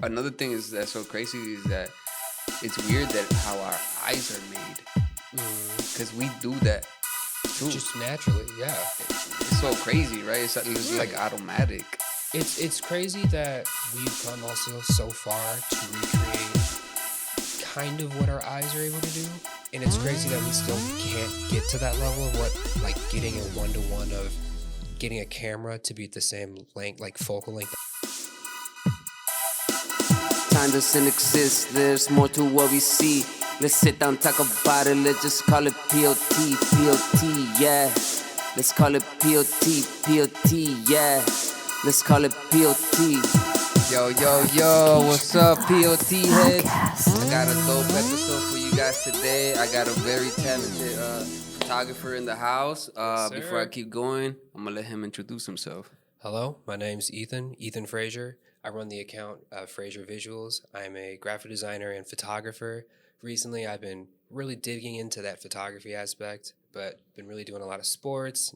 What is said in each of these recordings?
Another thing is that's so crazy is that it's weird that how our eyes are made, because we do that too. Just naturally, yeah. It's so crazy, right? It's like automatic. It's crazy that we've come also so far to recreate kind of what our eyes are able to do, and it's crazy that we still can't get to that level of what, like, getting a 1-to-1 of getting a camera to be at the same length, like focal length. Time doesn't exist, there's more to what we see. Let's sit down, talk about it, let's just call it P.O.T, P.O.T, yeah. Let's call it P.O.T, P.O.T, yeah. Let's call it P.O.T. Yo, what's up, P.O.T heads? I got a dope episode for you guys today. I got a very talented photographer in the house. Before I keep going, I'm going to let him introduce himself. Hello, my name's Ethan Frazier. I run the account Frazier Visuals. I'm a graphic designer and photographer. Recently, I've been really digging into that photography aspect, but been really doing a lot of sports,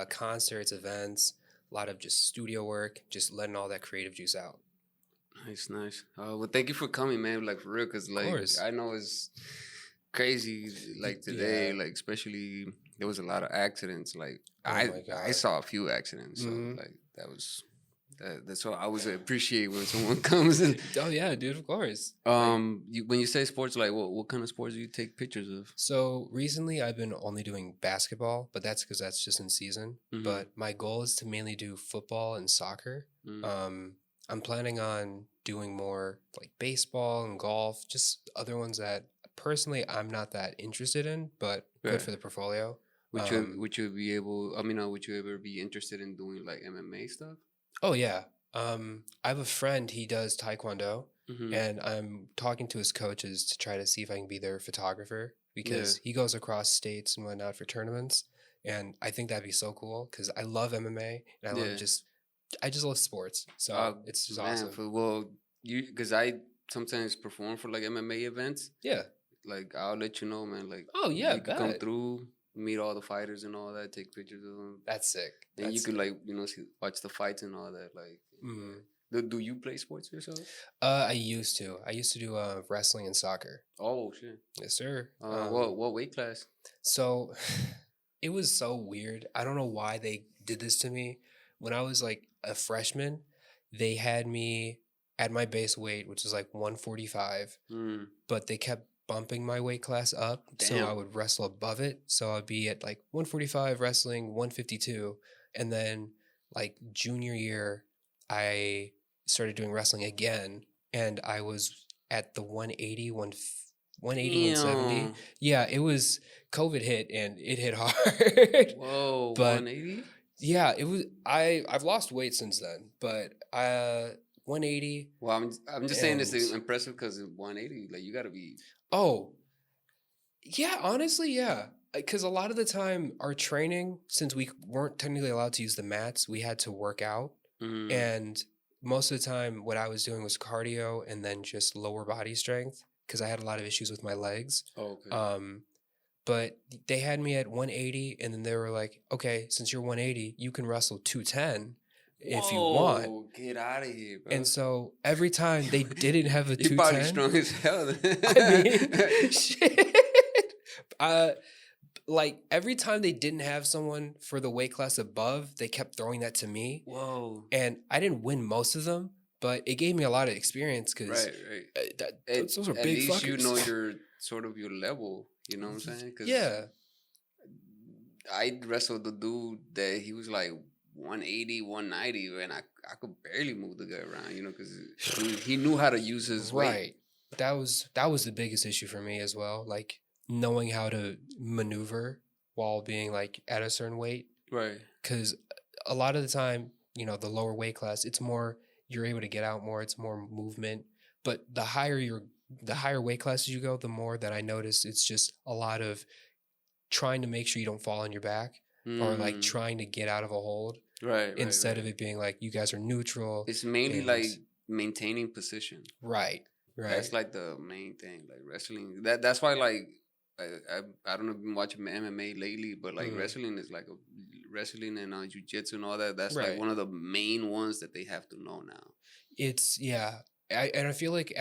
concerts, events, a lot of just studio work, just letting all that creative juice out. Nice. Well, thank you for coming, man. Like, for real, because, like, I know it's crazy, like, today, like, especially, there was a lot of accidents. Like, I saw a few accidents, so, like, that's what I always appreciate when someone comes and... Oh, yeah, dude, of course. When you say sports, like, what kind of sports do you take pictures of? So, recently, I've been only doing basketball, but that's because that's just in season. But my goal is to mainly do football and soccer. I'm planning on doing more, like, baseball and golf, just other ones that, personally, I'm not that interested in, but good for the portfolio. Would you ever be interested in doing, like, MMA stuff? Oh, yeah. I have a friend, he does Taekwondo, and I'm talking to his coaches to try to see if I can be their photographer, because he goes across states and whatnot for tournaments, and I think that'd be so cool, because I love MMA, and I just love sports, so it's just awesome. Because I sometimes perform for, like, MMA events. Yeah. Like, I'll let you know, man. Like, you could come through, meet all the fighters and all that, take pictures of them. That's sick. And you could, like, watch the fights and all that. Like, do you play sports yourself? I used to do wrestling and soccer. Oh, shit. Yes, sir. What weight class? So, it was so weird. I don't know why they did this to me. When I was, like, a freshman, they had me at my base weight, which is, like, 145. But they kept bumping my weight class up, so I would wrestle above it. So I'd be at, like, 145 wrestling, 152. And then, like, junior year, I started doing wrestling again, and I was at the 180, 170. Yeah, it was, COVID hit, and it hit hard. Whoa, but 180? Yeah, it was. I've lost weight since then, but 180. Well, I'm just saying this is impressive because 180, like, you gotta be. Oh, yeah. Honestly, yeah. Because a lot of the time, our training, since we weren't technically allowed to use the mats, we had to work out, and most of the time, what I was doing was cardio and then just lower body strength because I had a lot of issues with my legs. Oh, okay. But they had me at 180, and then they were like, okay, since you're 180, you can wrestle 210 if you want. Oh, get out of here, bro. And so every time they didn't have a 210. You're probably strong as hell. I mean, shit. Like, every time they didn't have someone for the weight class above, they kept throwing that to me. Whoa. And I didn't win most of them, but it gave me a lot of experience because those are big fuckers. At least you know your level. You know what I'm saying? Cause I wrestled the dude that he was like 180, 190, and I could barely move the guy around, because he knew how to use his weight. Right. That was the biggest issue for me as well, like knowing how to maneuver while being, like, at a certain weight. Right. Because a lot of the time, the lower weight class, it's more, you're able to get out more, it's more movement. But the higher weight classes you go, the more that I notice it's just a lot of trying to make sure you don't fall on your back or, like, trying to get out of a hold. Right. Instead of it being like you guys are neutral. It's mainly like maintaining position. Right. That's, like, the main thing. Like, wrestling. That's why, like, I don't know if you've been watching MMA lately, but, like, wrestling is like wrestling and jiu-jitsu and all that. That's like one of the main ones that they have to know now. It's I feel like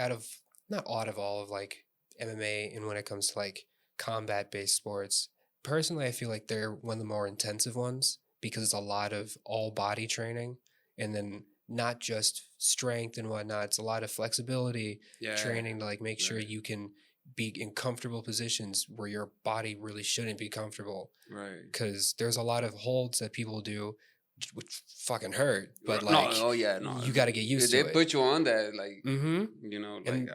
not all of like MMA and when it comes to like combat based sports, personally, I feel like they're one of the more intensive ones because it's a lot of all body training and then not just strength and whatnot. It's a lot of flexibility training to like make sure you can be in comfortable positions where your body really shouldn't be comfortable. Right. Because there's a lot of holds that people do which fucking hurt. But you got to get used to it. They put you on that, like, you know, like...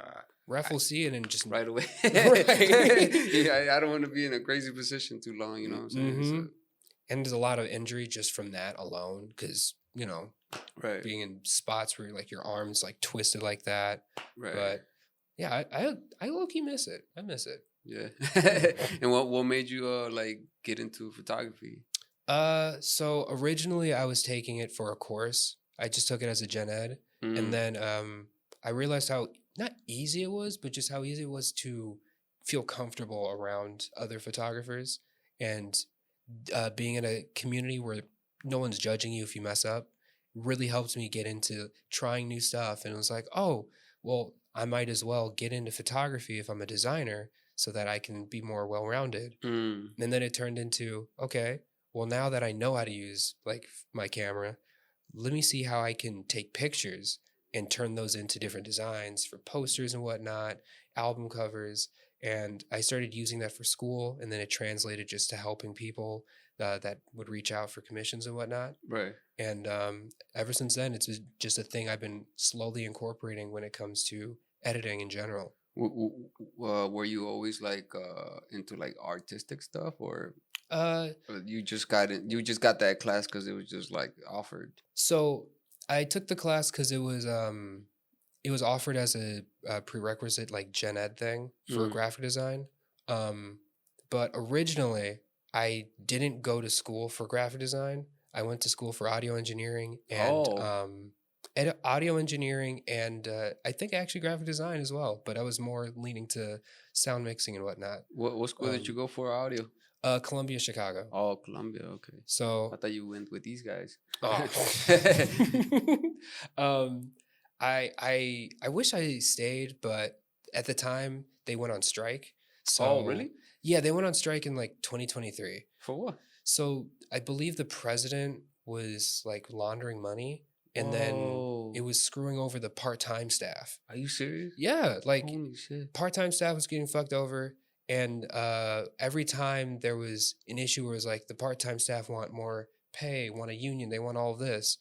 Ref will see it and just... Right away. I don't want to be in a crazy position too long, you know what I'm saying? So. And there's a lot of injury just from that alone because, you know, being in spots where like your arms like twisted like that. Right. But yeah, I low-key miss it. I miss it. Yeah. And what made you like get into photography? So originally I was taking it for a course. I just took it as a gen ed. And then I realized how not easy it was, but just how easy it was to feel comfortable around other photographers and being in a community where no one's judging you if you mess up really helped me get into trying new stuff. And it was like, oh, well, I might as well get into photography if I'm a designer so that I can be more well-rounded. And then it turned into, okay, well, now that I know how to use like my camera, let me see how I can take pictures and turn those into different designs for posters and whatnot, album covers. And I started using that for school, and then it translated just to helping people that would reach out for commissions and whatnot. Right. And ever since then, it's just a thing I've been slowly incorporating when it comes to editing in general. Were you always like into like artistic stuff, or you just got it? You just got that class because it was just like offered. So I took the class because it was offered as a prerequisite like gen ed thing for graphic design. But originally I didn't go to school for graphic design. I went to school for audio engineering and audio engineering and I think actually graphic design as well. But I was more leaning to sound mixing and whatnot. What school did you go for audio? Columbia, Chicago. Oh, Columbia. Okay. So I thought you went with these guys. Oh. I wish I stayed, but at the time they went on strike. So really? Yeah, they went on strike in like 2023. For what? So I believe the president was like laundering money, and then it was screwing over the part-time staff. Are you serious? Yeah, like holy shit. Part-time staff was getting fucked over. And every time there was an issue where it was like the part-time staff want more pay, want a union, they want all of this,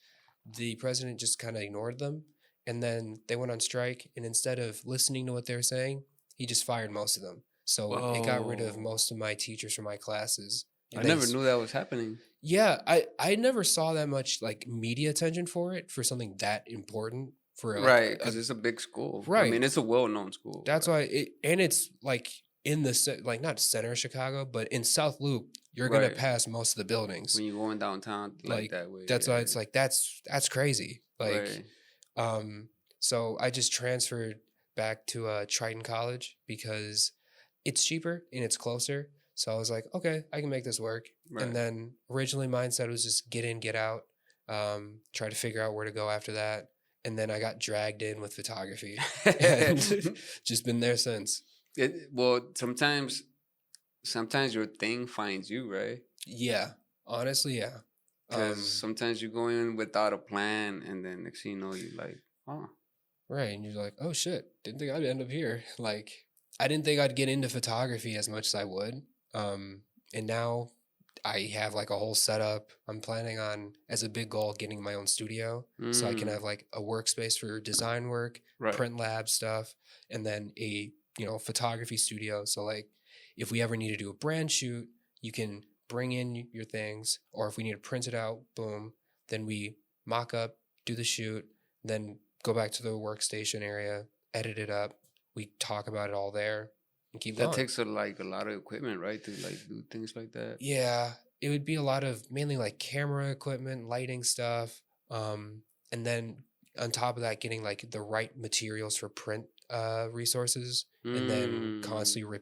the president just kind of ignored them. And then they went on strike. And instead of listening to what they were saying, he just fired most of them. So it got rid of most of my teachers from my classes. I never knew that was happening. Yeah, I never saw that much like media attention for it, for something that important. For right, because it's a big school. Right. I mean, it's a well-known school. That's why it's like in the like not center of Chicago, but in South Loop, you're gonna pass most of the buildings when you're going downtown like that way. That's why it's like that's crazy. Like, so I just transferred back to Triton College because it's cheaper and it's closer. So I was like, okay, I can make this work. Right. And then originally mindset was just get in, get out, try to figure out where to go after that. And then I got dragged in with photography and just been there since. Well, sometimes your thing finds you, right? Yeah, honestly, yeah. Because sometimes you go in without a plan, and then next thing you know, you're like, oh. Right, and you're like, oh shit, didn't think I'd end up here. Like, I didn't think I'd get into photography as much as I would. And now I have like a whole setup. I'm planning on, as a big goal, getting my own studio. So I can have like a workspace for design work, print lab stuff, and then a photography studio. So like if we ever need to do a brand shoot, you can bring in your things, or if we need to print it out, boom, then we mock up, do the shoot, then go back to the workstation area, edit it up. We talk about it all there and keep going. That takes a lot of equipment, right? To like do things like that. Yeah. It would be a lot of mainly like camera equipment, lighting stuff. And then on top of that, getting like the right materials for print resources and then constantly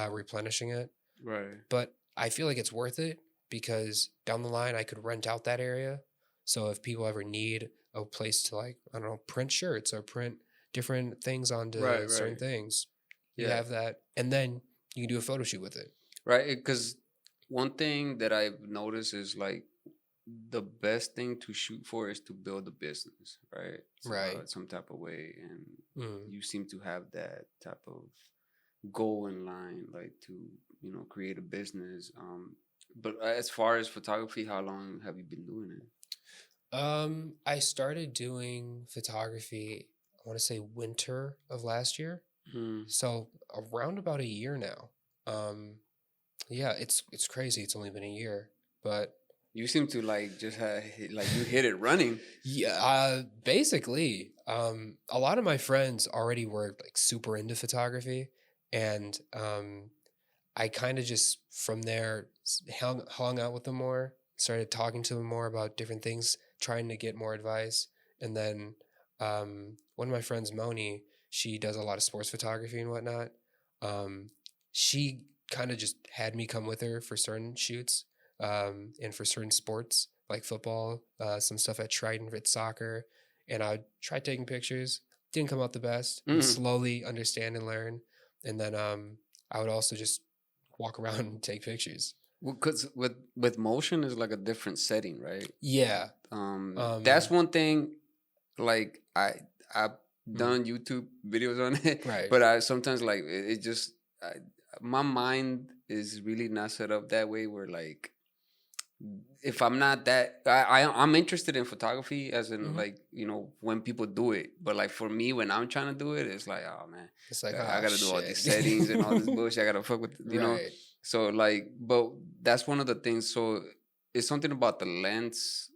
replenishing it. Right. But I feel like it's worth it because down the line I could rent out that area. So if people ever need a place to like, I don't know, print shirts or print different things onto certain things. You have that, and then you can do a photo shoot with it. Right, because one thing that I've noticed is like the best thing to shoot for is to build a business, right? So, some type of way, and you seem to have that type of goal in line, like to create a business. But as far as photography, how long have you been doing it? I started doing photography, I want to say winter of last year. So around about a year now. Yeah, it's crazy. It's only been a year, but you seem to like just you hit it running. Yeah, basically. A lot of my friends already were like super into photography, and I kind of just from there hung out with them more, started talking to them more about different things, trying to get more advice. And then one of my friends, Moni, she does a lot of sports photography and whatnot. She kind of just had me come with her for certain shoots and for certain sports like football, some stuff at Trident with soccer. And I would try taking pictures. Didn't come out the best. Slowly understand and learn. And then I would also just walk around and take pictures. Well, because with motion is like a different setting, right? Yeah. That's one thing. Like I've done YouTube videos on it, right? But I sometimes like it just my mind is really not set up that way. Where like if I'm not that, I'm interested in photography as in like when people do it, but like for me when I'm trying to do it, it's like oh man, it's like I gotta do all these settings and all this bullshit. I gotta fuck with you know. So like, but that's one of the things. So it's something about the lens.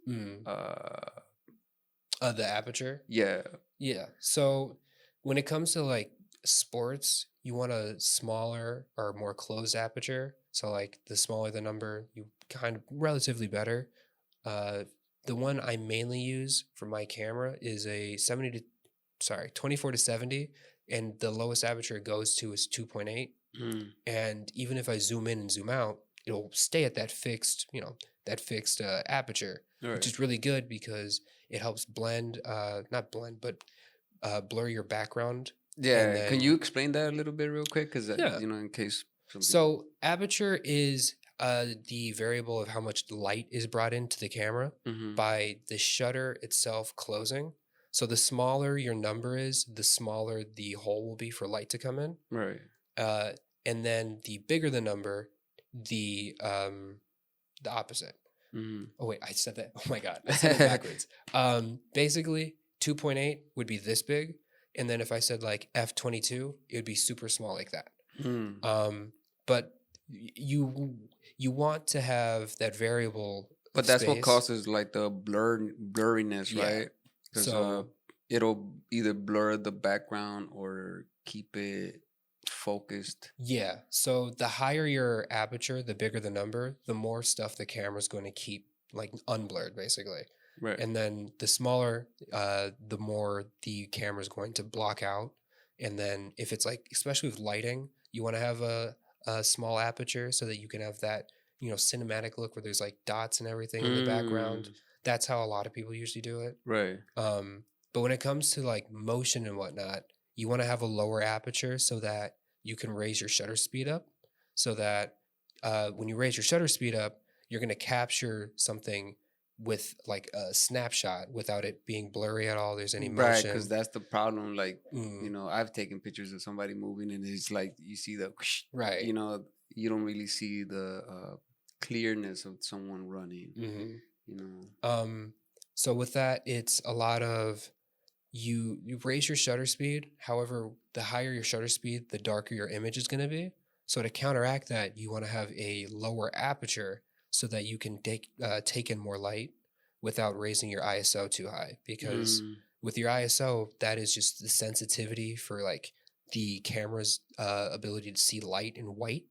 The aperture. Yeah. Yeah. So when it comes to like sports, you want a smaller or more closed aperture. So like the smaller the number, you kind of relatively better. The one I mainly use for my camera is a 24 to 70, and the lowest aperture it goes to is 2.8. And even if I zoom in and zoom out, it'll stay at that fixed, aperture, which is really good because it helps not blend, but blur your background. Yeah. Then, can you explain that a little bit real quick? Because, in case. So aperture is the variable of how much light is brought into the camera by the shutter itself closing. So the smaller your number is, the smaller the hole will be for light to come in. Right. And then the bigger the number, the opposite. Oh wait, I said that. Oh my god, I said it backwards. Basically, 2.8 would be this big, and then if I said like f22, it would be super small like that. But you want to have that variable. But that's space. What causes like the blurriness, right? So it'll either blur the background or keep it focused. Yeah. So the higher your aperture, the bigger the number, the more stuff the camera's going to keep like unblurred, basically. Right. And then the smaller, the more the camera's going to block out. And then if it's like, especially with lighting, you want to have a small aperture so that you can have that, cinematic look where there's like dots and everything in the background. That's how a lot of people usually do it. Right. But when it comes to like motion and whatnot, you want to have a lower aperture so that you can raise your shutter speed up, so that when you raise your shutter speed up, you're going to capture something with like a snapshot without it being blurry at all. There's any motion. Right, because that's the problem. Like, I've taken pictures of somebody moving and it's like you see the, right. You don't really see the clearness of someone running, So with that, it's a lot of you raise your shutter speed. However, the higher your shutter speed, the darker your image is going to be. So to counteract that, you want to have a lower aperture so that you can take in more light without raising your ISO too high. Because with your ISO, that is just the sensitivity for like the camera's ability to see light in white.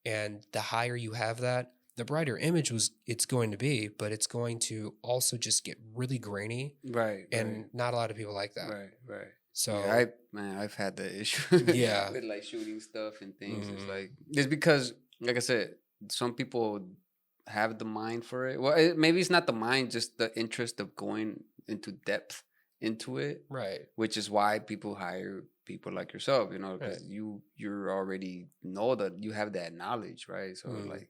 And the higher you have that, the brighter image it's going to be, but it's going to also just get really grainy. Right. And not a lot of people like that. Right. So yeah, I've had that issue. Yeah. With like shooting stuff and things. It's because, like I said, some people have the mind for it. Well, maybe it's not the mind, just the interest of going into depth into it. Right. Which is why people hire people like yourself, you know, because you're already know that you have that knowledge, right? So like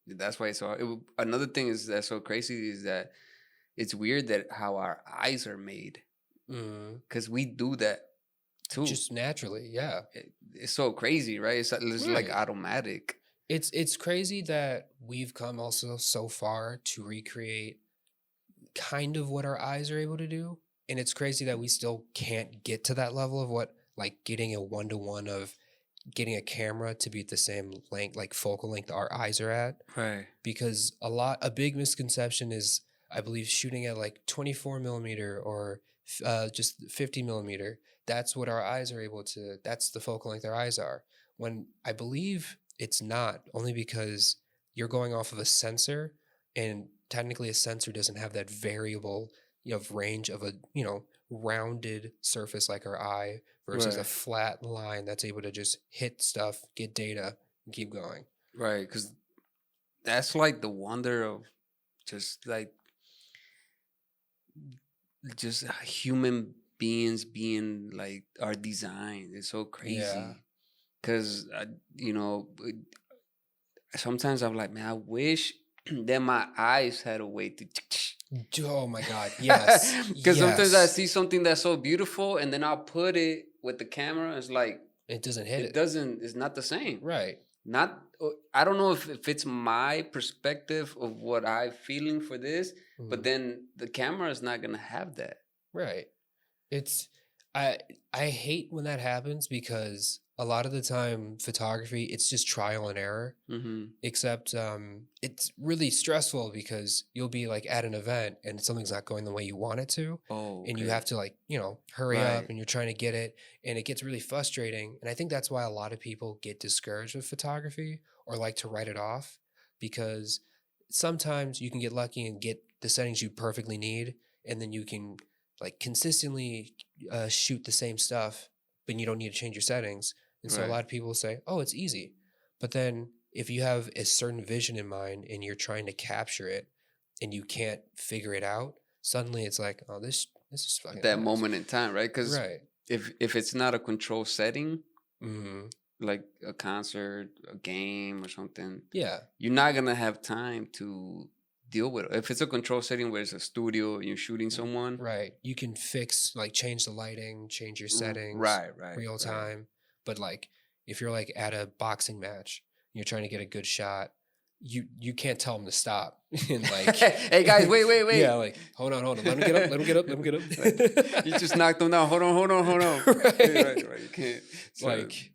that's why it's so. Another thing is that's so crazy is that it's weird that how our eyes are made, because we do that too, just naturally. Yeah, it's so crazy, right? It's like automatic. It's crazy that we've come also so far to recreate kind of what our eyes are able to do. And it's crazy that we still can't get to that level of what, like getting a 1-to-1 of getting a camera to be at the same length, like focal length our eyes are at. Right. Because a big misconception is, I believe, shooting at like 24 millimeter or just 50 millimeter. That's what our eyes are able to, that's the focal length our eyes are. When I believe it's not, only because you're going off of a sensor, and technically a sensor doesn't have that variable range of a rounded surface like our eye versus a flat line that's able to just hit stuff, get data, and keep going. Right, because that's like the wonder of just human beings being like our design. It's so crazy. Because sometimes I'm like, man, I wish that my eyes had a way to. Oh my God, yes. Because sometimes I see something that's so beautiful and then I'll put it with the camera. It's like it doesn't hit it. It's not the same. Right. I don't know if it's my perspective of what I'm feeling for this, but then the camera is not gonna have that. Right. I hate when that happens, because a lot of the time photography, it's just trial and error. Except it's really stressful because you'll be like at an event and something's not going the way you want it to. And you have to hurry up, and you're trying to get it, and it gets really frustrating. And I think that's why a lot of people get discouraged with photography or like to write it off, because sometimes you can get lucky and get the settings you perfectly need, and then you can like consistently shoot the same stuff, but you don't need to change your settings. And so a lot of people say, oh, it's easy. But then if you have a certain vision in mind and you're trying to capture it and you can't figure it out, suddenly it's like, oh, this is fucking that moment in time, right? Because if it's not a control setting, like a concert, a game or something, you're not going to have time to deal with it. If it's a control setting where it's a studio and you're shooting someone, you can change the lighting, change your settings, real time. But like if you're like at a boxing match, you're trying to get a good shot, you can't tell them to stop and like, hey guys, wait. Yeah, like hold on, let him get up. Like, you just knocked them down. Hold on. right. You can't. So, like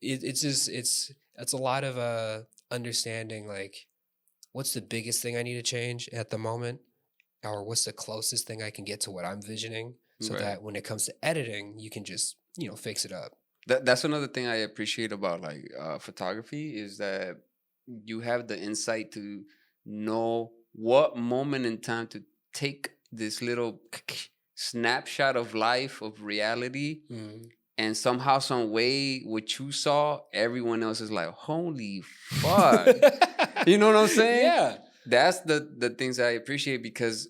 it's a lot of understanding, like what's the biggest thing I need to change at the moment, or what's the closest thing I can get to what I'm visioning, so that when it comes to editing, you can just fix it up. That's another thing I appreciate about like photography, is that you have the insight to know what moment in time to take this little snapshot of life, of reality, and somehow, some way, what you saw, everyone else is like, holy fuck. You know what I'm saying? Yeah. That's the things I appreciate, because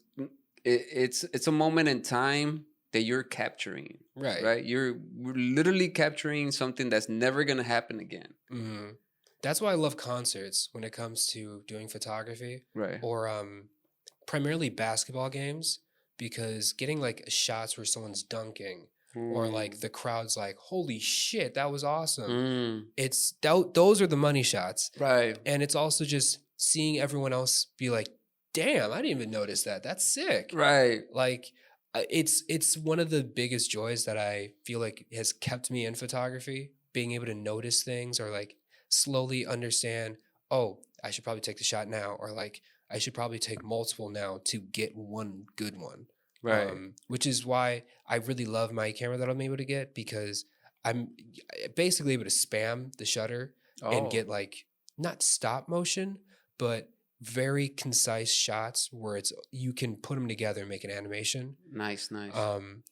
it's a moment in time that you're capturing. Right? We're literally capturing something that's never going to happen again. That's why I love concerts when it comes to doing photography. Right. Or primarily basketball games, because getting like shots where someone's dunking, or like the crowd's like, holy shit, that was awesome. Those are the money shots. Right. And it's also just seeing everyone else be like, damn, I didn't even notice that. That's sick. Right. Like it's one of the biggest joys that I feel like has kept me in photography, being able to notice things, or like slowly understand, oh, I should probably take the shot now, or like I should probably take multiple now to get one good one. Right. Which is why I really love my camera that I'm able to get, because I'm basically able to spam the shutter and get like not stop motion, but very concise shots where you can put them together and make an animation. Nice.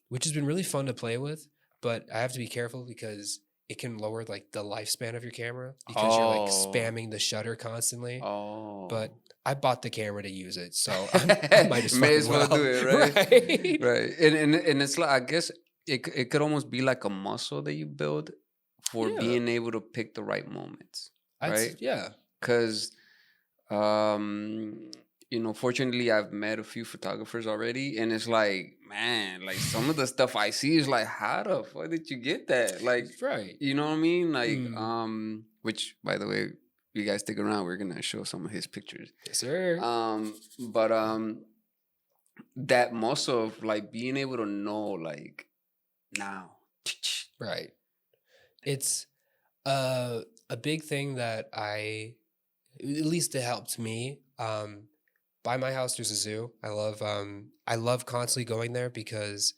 Which has been really fun to play with, but I have to be careful because it can lower like the lifespan of your camera, because you're like spamming the shutter constantly. But I bought the camera to use it, so I might as well do it, right? Right. Right. And it's like, I guess it could almost be like a muscle that you build for being able to pick the right moments, right? Yeah. Because, fortunately, I've met a few photographers already, and it's like, man, like some of the stuff I see is like, how the fuck did you get that? Like, right. You know what I mean? Like, which, by the way, you guys stick around, we're gonna show some of his pictures. Yes, sir. But that muscle of like being able to know, like, now, right. It's a big thing that at least it helped me. By my house, there's a zoo. I love constantly going there because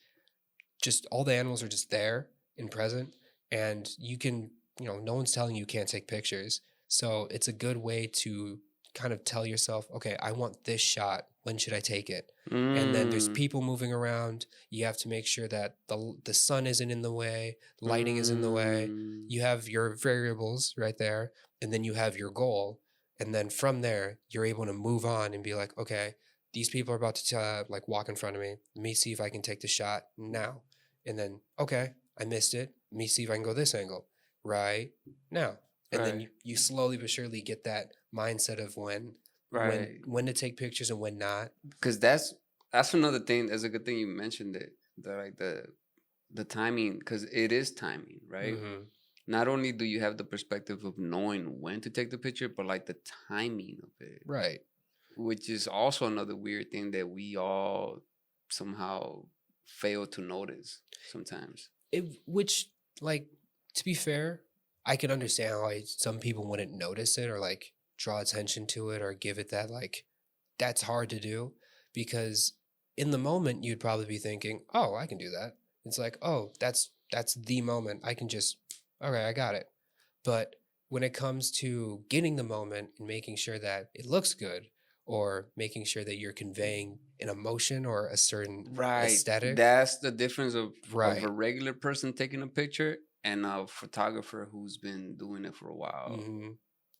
just all the animals are just there and present, and you can, no one's telling you can't take pictures. So it's a good way to kind of tell yourself, okay, I want this shot. When should I take it? And then there's people moving around. You have to make sure that the sun isn't in the way, lighting is in the way. You have your variables right there, and then you have your goal. And then from there, you're able to move on and be like, okay, these people are about to like walk in front of me. Let me see if I can take the shot now. And then, okay, I missed it. Let me see if I can go this angle right now. And then you slowly but surely get that mindset of when to take pictures and when not. Because that's another thing. That's a good thing you mentioned it. The timing, because it is timing, right? Mm-hmm. Not only do you have the perspective of knowing when to take the picture, but like the timing of it. Right. Which is also another weird thing that we all somehow fail to notice sometimes. Which, like, to be fair, I can understand why some people wouldn't notice it or like draw attention to it or give it that, like, that's hard to do, because in the moment you'd probably be thinking, oh, I can do that. It's like, oh, that's the moment. I can just, okay, I got it. But when it comes to getting the moment and making sure that it looks good or making sure that you're conveying an emotion or a certain aesthetic. That's the difference of a regular person taking a picture and a photographer who's been doing it for a while. Mm-hmm.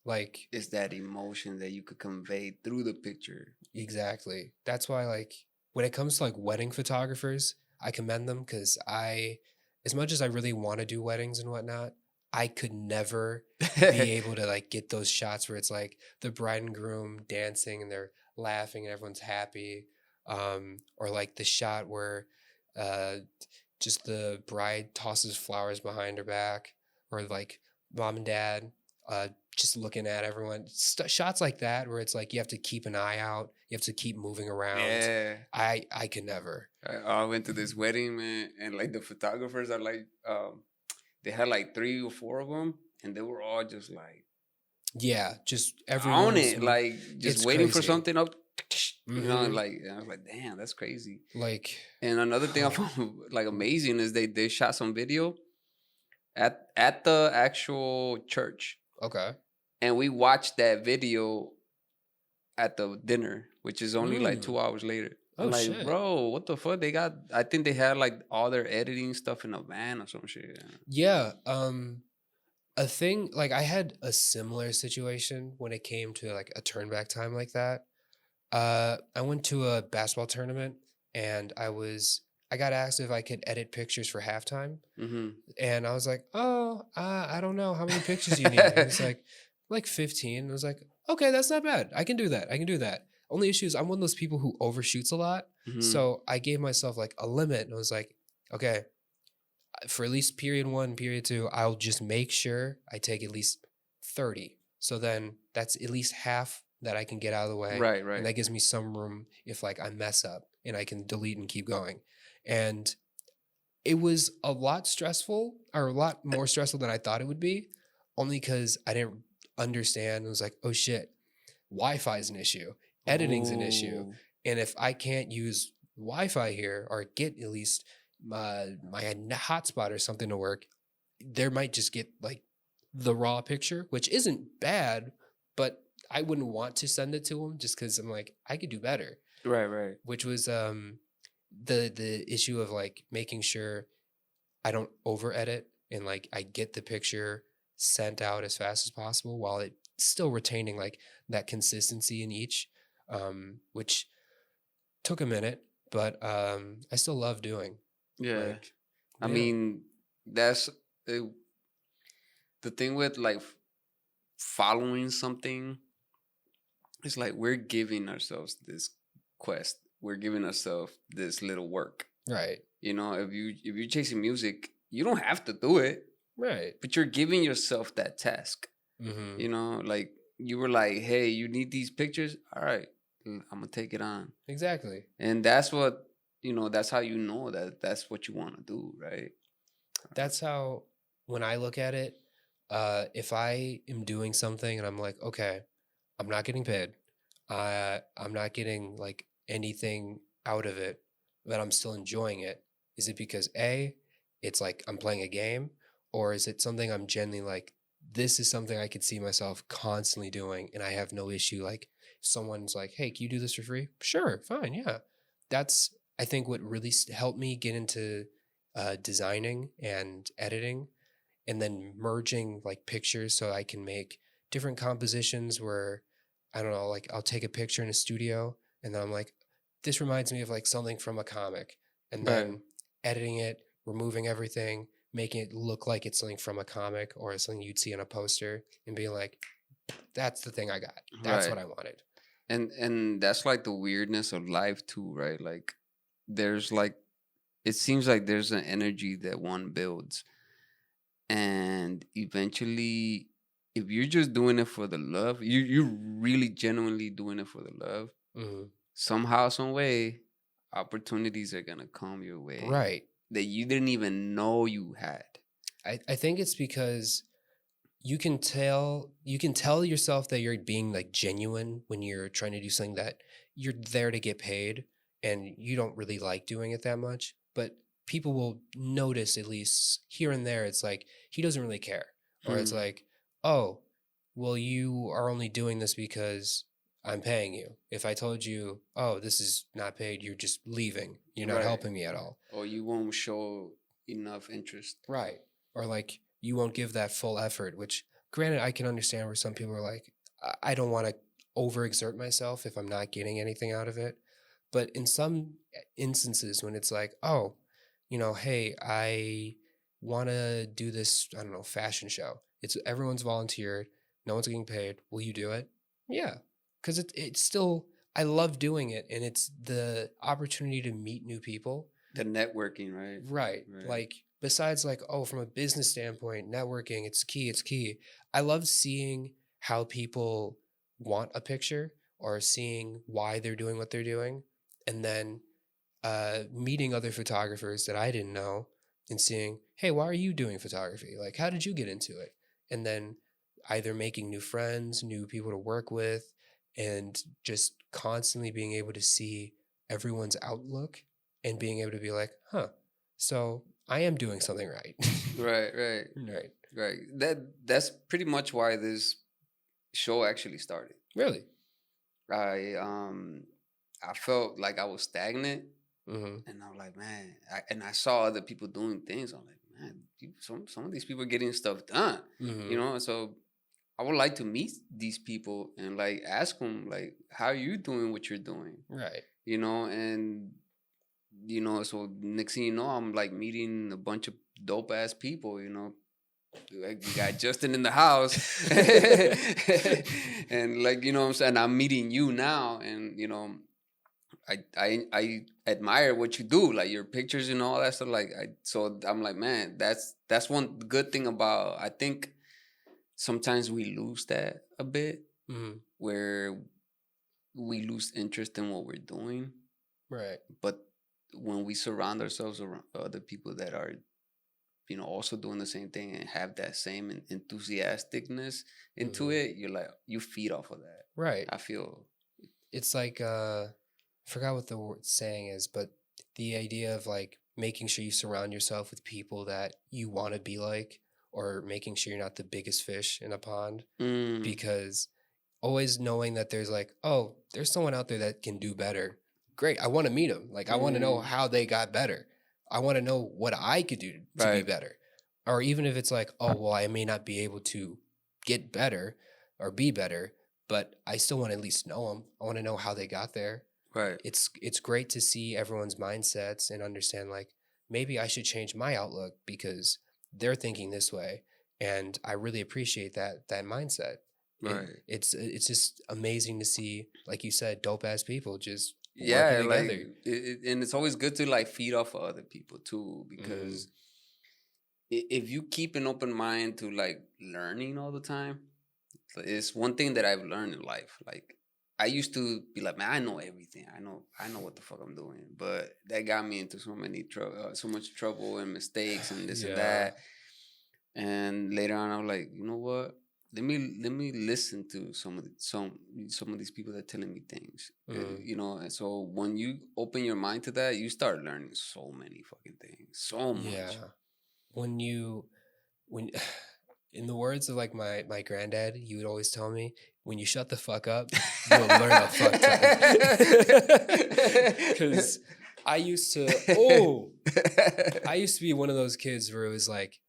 Like, it's that emotion that you could convey through the picture. Exactly. That's why, like, when it comes to like wedding photographers, I commend them, because as much as I really want to do weddings and whatnot, I could never be able to like get those shots where it's like the bride and groom dancing and they're laughing and everyone's happy, or like the shot where just the bride tosses flowers behind her back, or like mom and dad just looking at everyone. Shots like that where it's like you have to keep an eye out, you have to keep moving around. Yeah, I could never. I went to this wedding, man, and like the photographers are like, they had like 3 or 4 of them, and they were all just like, just everyone on it, like just waiting crazy. for something up. You know, like, and I was like, damn, that's crazy. Like, and another thing I found like amazing is they shot some video at the actual church. Okay. And we watched that video at the dinner, which is only like 2 hours later. Oh, like, shit. Bro, what the fuck? I think they had like all their editing stuff in a van or some shit. Yeah. A thing, like, I had a similar situation when it came to like a turn back time like that. I went to a basketball tournament and I got asked if I could edit pictures for halftime. Mm-hmm. And I was like, I don't know how many pictures you need. It's like 15. I was like, okay, that's not bad. I can do that. Only issue is I'm one of those people who overshoots a lot. Mm-hmm. So I gave myself like a limit, and I was like, okay, for at least period 1, period 2, I'll just make sure I take at least 30. So then that's at least half that I can get out of the way. Right. And that gives me some room if like I mess up, and I can delete and keep going. And it was a lot more stressful than I thought it would be, only because I didn't understand. It was like, oh shit, Wi-Fi is an issue. Editing's an issue. And if I can't use Wi-Fi here or get at least my hotspot or something to work, there might just get like the raw picture, which isn't bad, but I wouldn't want to send it to them just because I'm like, I could do better. Right. Which was the issue of like making sure I don't over edit and like I get the picture sent out as fast as possible while it still retaining like that consistency in each. which took a minute, but I still love doing. Yeah. Like, I mean, that's the thing with like following something. It's like we're giving ourselves this quest. We're giving ourselves this little work. Right. You know, if you're chasing music, you don't have to do it. Right. But you're giving yourself that task. Mm-hmm. You know, like you were like, hey, you need these pictures? All right, I'm going to take it on. Exactly. And that's what, you know, that's how you know that that's what you want to do, right? That's how, when I look at it, if I am doing something and I'm like, okay, I'm not getting paid, I'm not getting like anything out of it, but I'm still enjoying it. Is it because A, it's like I'm playing a game, or is it something I'm genuinely like, this is something I could see myself constantly doing and I have no issue? Like if someone's like, hey, can you do this for free? Sure, fine, yeah. That's, I think, what really helped me get into designing and editing, and then merging like pictures so I can make different compositions where, I don't know, like I'll take a picture in a studio and then I'm like, this reminds me of like something from a comic, and then editing it, removing everything, making it look like it's something from a comic or something you'd see on a poster, and being like, that's the thing I got. That's what I wanted. And that's like the weirdness of life too, right? Like there's like, it seems like there's an energy that one builds, and eventually if you're just doing it for the love, you're really genuinely doing it for the love, somehow, some way, opportunities are gonna come your way, right, that you didn't even know you had. I think it's because you can tell yourself that you're being like genuine when you're trying to do something that you're there to get paid and you don't really like doing it that much, but people will notice, at least here and there. It's like, he doesn't really care. Or it's like, oh, well, you are only doing this because I'm paying you. If I told you, oh, this is not paid, you're just leaving. You're not helping me at all. Or you won't show enough interest. Right. Or like, you won't give that full effort, which granted, I can understand where some people are like, I don't want to overexert myself if I'm not getting anything out of it. But in some instances when it's like, oh, you know, hey, I want to do this, I don't know, fashion show. It's everyone's volunteered. No one's getting paid. Will you do it? Yeah. Because it's still, I love doing it. And it's the opportunity to meet new people. The networking, right? Right. Like, besides like, oh, from a business standpoint, networking, it's key. I love seeing how people want a picture or seeing why they're doing what they're doing. And then meeting other photographers that I didn't know and seeing, hey, why are you doing photography? Like, how did you get into it? And then either making new friends, new people to work with, and just constantly being able to see everyone's outlook and being able to be like, huh, so I am doing something right. Right. That's pretty much why this show actually started. Really? I felt like I was stagnant, and I'm like, man, I saw other people doing things. I'm like, man, some of these people are getting stuff done, you know. So I would like to meet these people and like ask them, like, how are you doing what you're doing, right? You know, and you know, so next thing you know, I'm like meeting a bunch of dope ass people, you know. Like we got Justin in the house, and like, you know what I'm saying, I'm meeting you now, and you know, I admire what you do, like your pictures and all that stuff. Like so I'm like, man, that's one good thing about, I think sometimes we lose that a bit, where we lose interest in what we're doing, right? But when we surround ourselves around other people that are, you know, also doing the same thing and have that same enthusiasticness into it, you're like, you feed off of that, right? I feel it's like I forgot what the saying is, but the idea of like making sure you surround yourself with people that you want to be like, or making sure you're not the biggest fish in a pond, because always knowing that there's like, oh, there's someone out there that can do better. Great, I want to meet them. Like I want to know how they got better. I want to know what I could do to be better. Or even if it's like, oh, well, I may not be able to get better or be better, but I still want to at least know them. I want to know how they got there. Right. It's great to see everyone's mindsets and understand, like, maybe I should change my outlook because they're thinking this way, and I really appreciate that mindset. Right. It's just amazing to see, like you said, dope ass people just yeah, working like together. and it's always good to like feed off of other people too, because if you keep an open mind to like learning all the time, it's one thing that I've learned in life. Like I used to be like, man, I know everything. I know what the fuck I'm doing. But that got me into so much trouble and mistakes and this and that. And later on, I was like, you know what? Let me listen to some of these people that are telling me things. You know, and so when you open your mind to that, you start learning so many fucking things. So much. Yeah. When in the words of like my granddad, he would always tell me, when you shut the fuck up, you'll learn a fuck ton. Because I used to be one of those kids where it was like,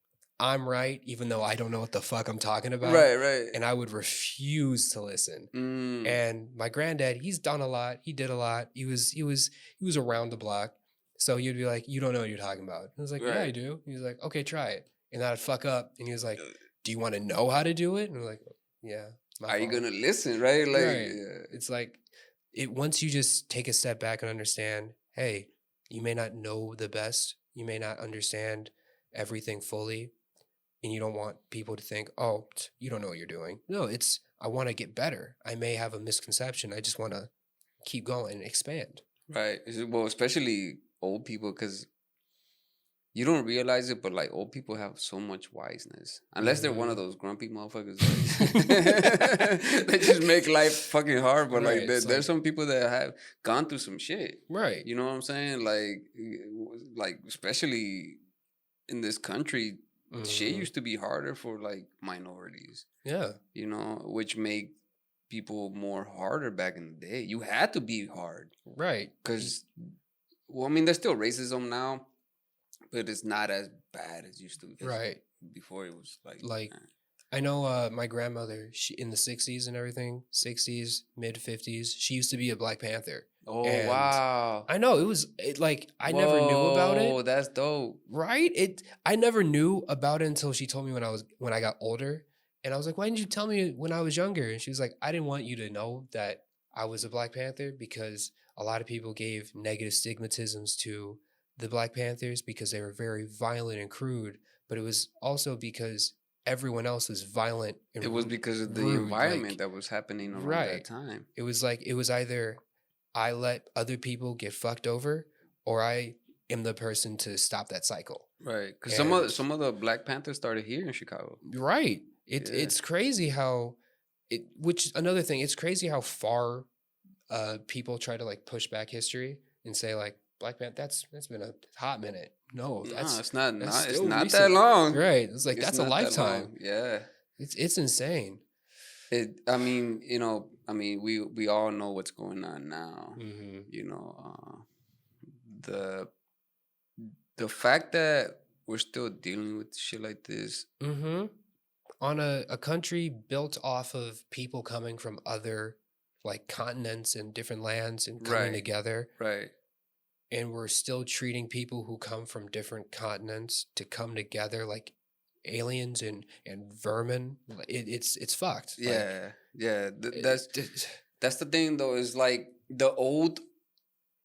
I'm right, even though I don't know what the fuck I'm talking about. Right. And I would refuse to listen. And my granddad, he's done a lot. He did a lot. He was around the block. So he'd be like, you don't know what you're talking about. I was like, yeah, I do. He was like, okay, try it. And I'd fuck up. And he was like, do you want to know how to do it? And I'm like, yeah. Are you going to listen, right? Like, right. Yeah. It's like, once you just take a step back and understand, hey, you may not know the best. You may not understand everything fully. And you don't want people to think, oh, you don't know what you're doing. No, I want to get better. I may have a misconception. I just want to keep going and expand. Right. Well, especially old people, because you don't realize it, but like old people have so much wiseness. Unless they're one of those grumpy motherfuckers. Like, they just make life fucking hard. But like, there's some people that have gone through some shit. Right. You know what I'm saying? Like especially in this country, shit used to be harder for like minorities. Yeah. You know, which make people more harder back in the day. You had to be hard. Right. Because, well, I mean, there's still racism now, but it's not as bad as used to. Right. Before it was like I know my grandmother, she in the 60s and everything, 60s, mid 50s, she used to be a Black Panther. Oh, wow. I know, I never knew about it. Oh, that's dope. Right? I never knew about it until she told me when I got older. And I was like, why didn't you tell me when I was younger? And she was like, I didn't want you to know that I was a Black Panther, because a lot of people gave negative stigmatisms to the Black Panthers because they were very violent and crude. But it was also because everyone else was violent. And it was because of the environment that was happening around that time. It was either I let other people get fucked over, or I am the person to stop that cycle. Right. Because some of the Black Panthers started here in Chicago. Right. It's crazy how another thing, it's crazy how far people try to like push back history and say like Black Panther, that's been a hot minute. No, it's not that long. Right. It's like that's a lifetime. Yeah. It's insane. We all know what's going on now. Mm-hmm. You know, the fact that we're still dealing with shit like this. Mm-hmm. On a country built off of people coming from other like continents and different lands and coming together. Right. And we're still treating people who come from different continents to come together like aliens and vermin. It's fucked. Yeah. That's the thing though, is like the old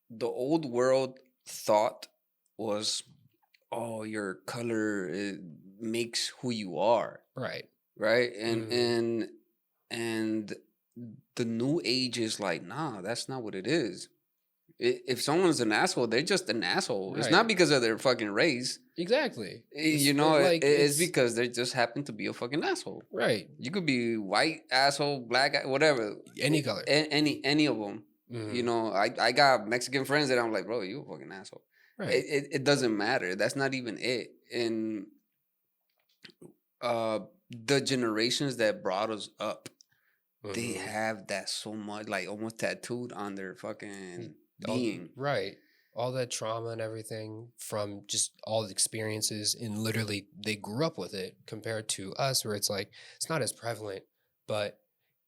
world thought was, oh, your color makes who you are. Right. And the new age is like, nah, that's not what it is. If someone's an asshole, they're just an asshole. Right. It's not because of their fucking race. Exactly. It's because they just happen to be a fucking asshole. Right. You could be white asshole, black, whatever. Any color. Any of them. Mm-hmm. You know, I got Mexican friends that I'm like, bro, you a fucking asshole. Right. It doesn't matter. That's not even it. And the generations that brought us up, they have that so much, like almost tattooed on their fucking being. Right. All that trauma and everything from just all the experiences, and literally they grew up with it compared to us, where it's like, it's not as prevalent, but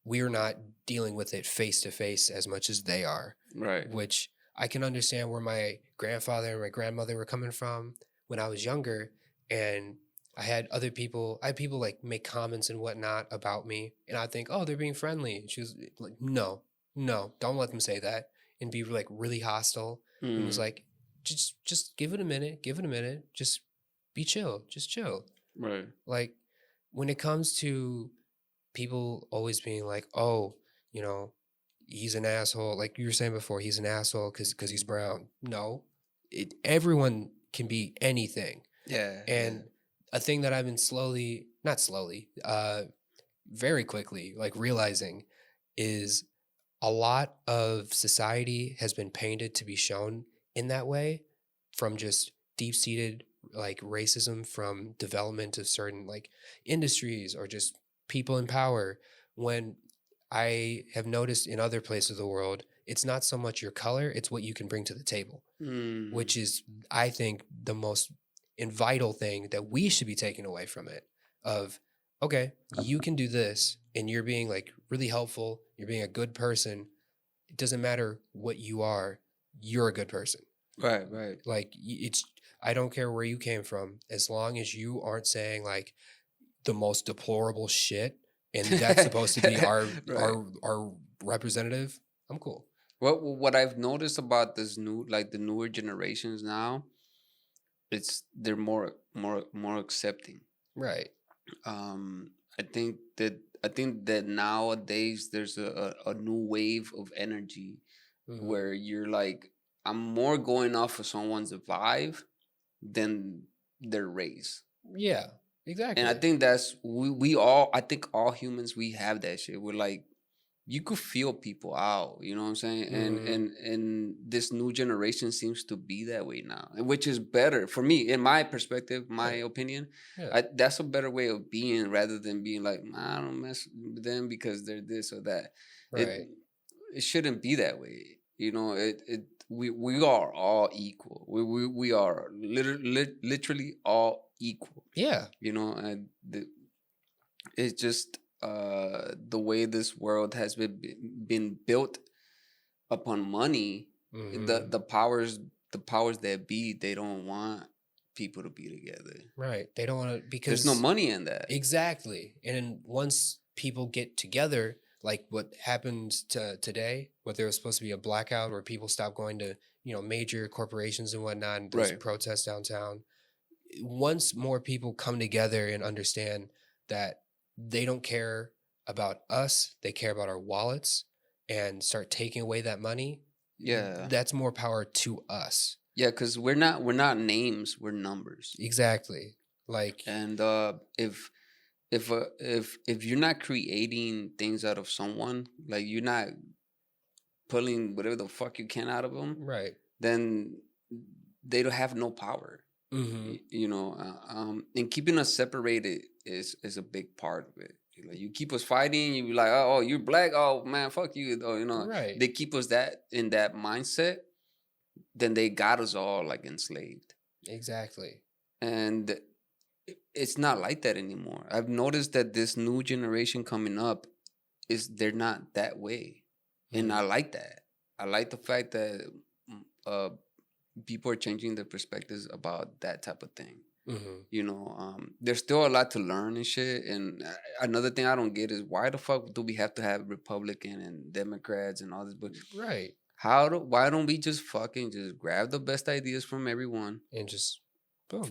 we're not dealing with it face to face as much as they are. Right. Which I can understand where my grandfather and my grandmother were coming from when I was younger. And I had people like make comments and whatnot about me. And I think, oh, they're being friendly. And she was like, no, don't let them say that. And be like really hostile. And was like, just give it a minute. Just be chill. Just chill. Right. Like when it comes to people always being like, oh, you know, he's an asshole. Like you were saying before, he's an asshole because he's brown. No, everyone can be anything. Yeah. And a thing that I've been very quickly, like realizing is a lot of society has been painted to be shown in that way from just deep-seated like racism from development of certain like industries or just people in power. When I have noticed in other places of the world, it's not so much your color, it's what you can bring to the table, which is, I think, the most vital thing that we should be taking away from it of, okay, you can do this and you're being like really helpful. You're being a good person. It doesn't matter what you are. You're a good person. Right. Like I don't care where you came from, as long as you aren't saying like the most deplorable shit, and that's supposed to be our representative. I'm cool. What I've noticed about this the newer generations now, they're more accepting. Right. I think that nowadays there's a new wave of energy where you're like, I'm more going off of someone's vibe than their race. Yeah, exactly. And I think that's I think all humans, we have that shit. We're like, you could feel people out, you know what I'm saying? And this new generation seems to be that way now, which is better for me, in my perspective, my opinion. Yeah. That's a better way of being, rather than being like, I don't mess with them because they're this or that. Right. It shouldn't be that way. You know, we are all equal. We are literally all equal. Yeah. You know, and it's just the way this world has been built upon money. The powers that be, they don't want people to be together. Right. They don't want to, because there's no money in that. Exactly. And once people get together, like what happened today, what there was supposed to be a blackout where people stopped going to, major corporations and whatnot, and there's protests downtown. Once more people come together and understand that they don't care about us, they care about our wallets, and start taking away that money. Yeah, that's more power to us. Yeah, because we're not names, we're numbers. Exactly. Like, and if you're not creating things out of someone, like you're not pulling whatever the fuck you can out of them, right? Then they don't have no power. And keeping us separated is a big part of it. Like, you keep us fighting, you be like, oh, you're black, oh man, fuck you, right? They keep us in that mindset, then they got us all like enslaved. Exactly. And it's not like that anymore. I've noticed that this new generation coming up they're not that way, and I like that. I like the fact that people are changing their perspectives about that type of thing. There's still a lot to learn and shit. And another thing I don't get is, why the fuck do we have to have Republican and Democrats and all this? But right, why don't we just grab the best ideas from everyone and just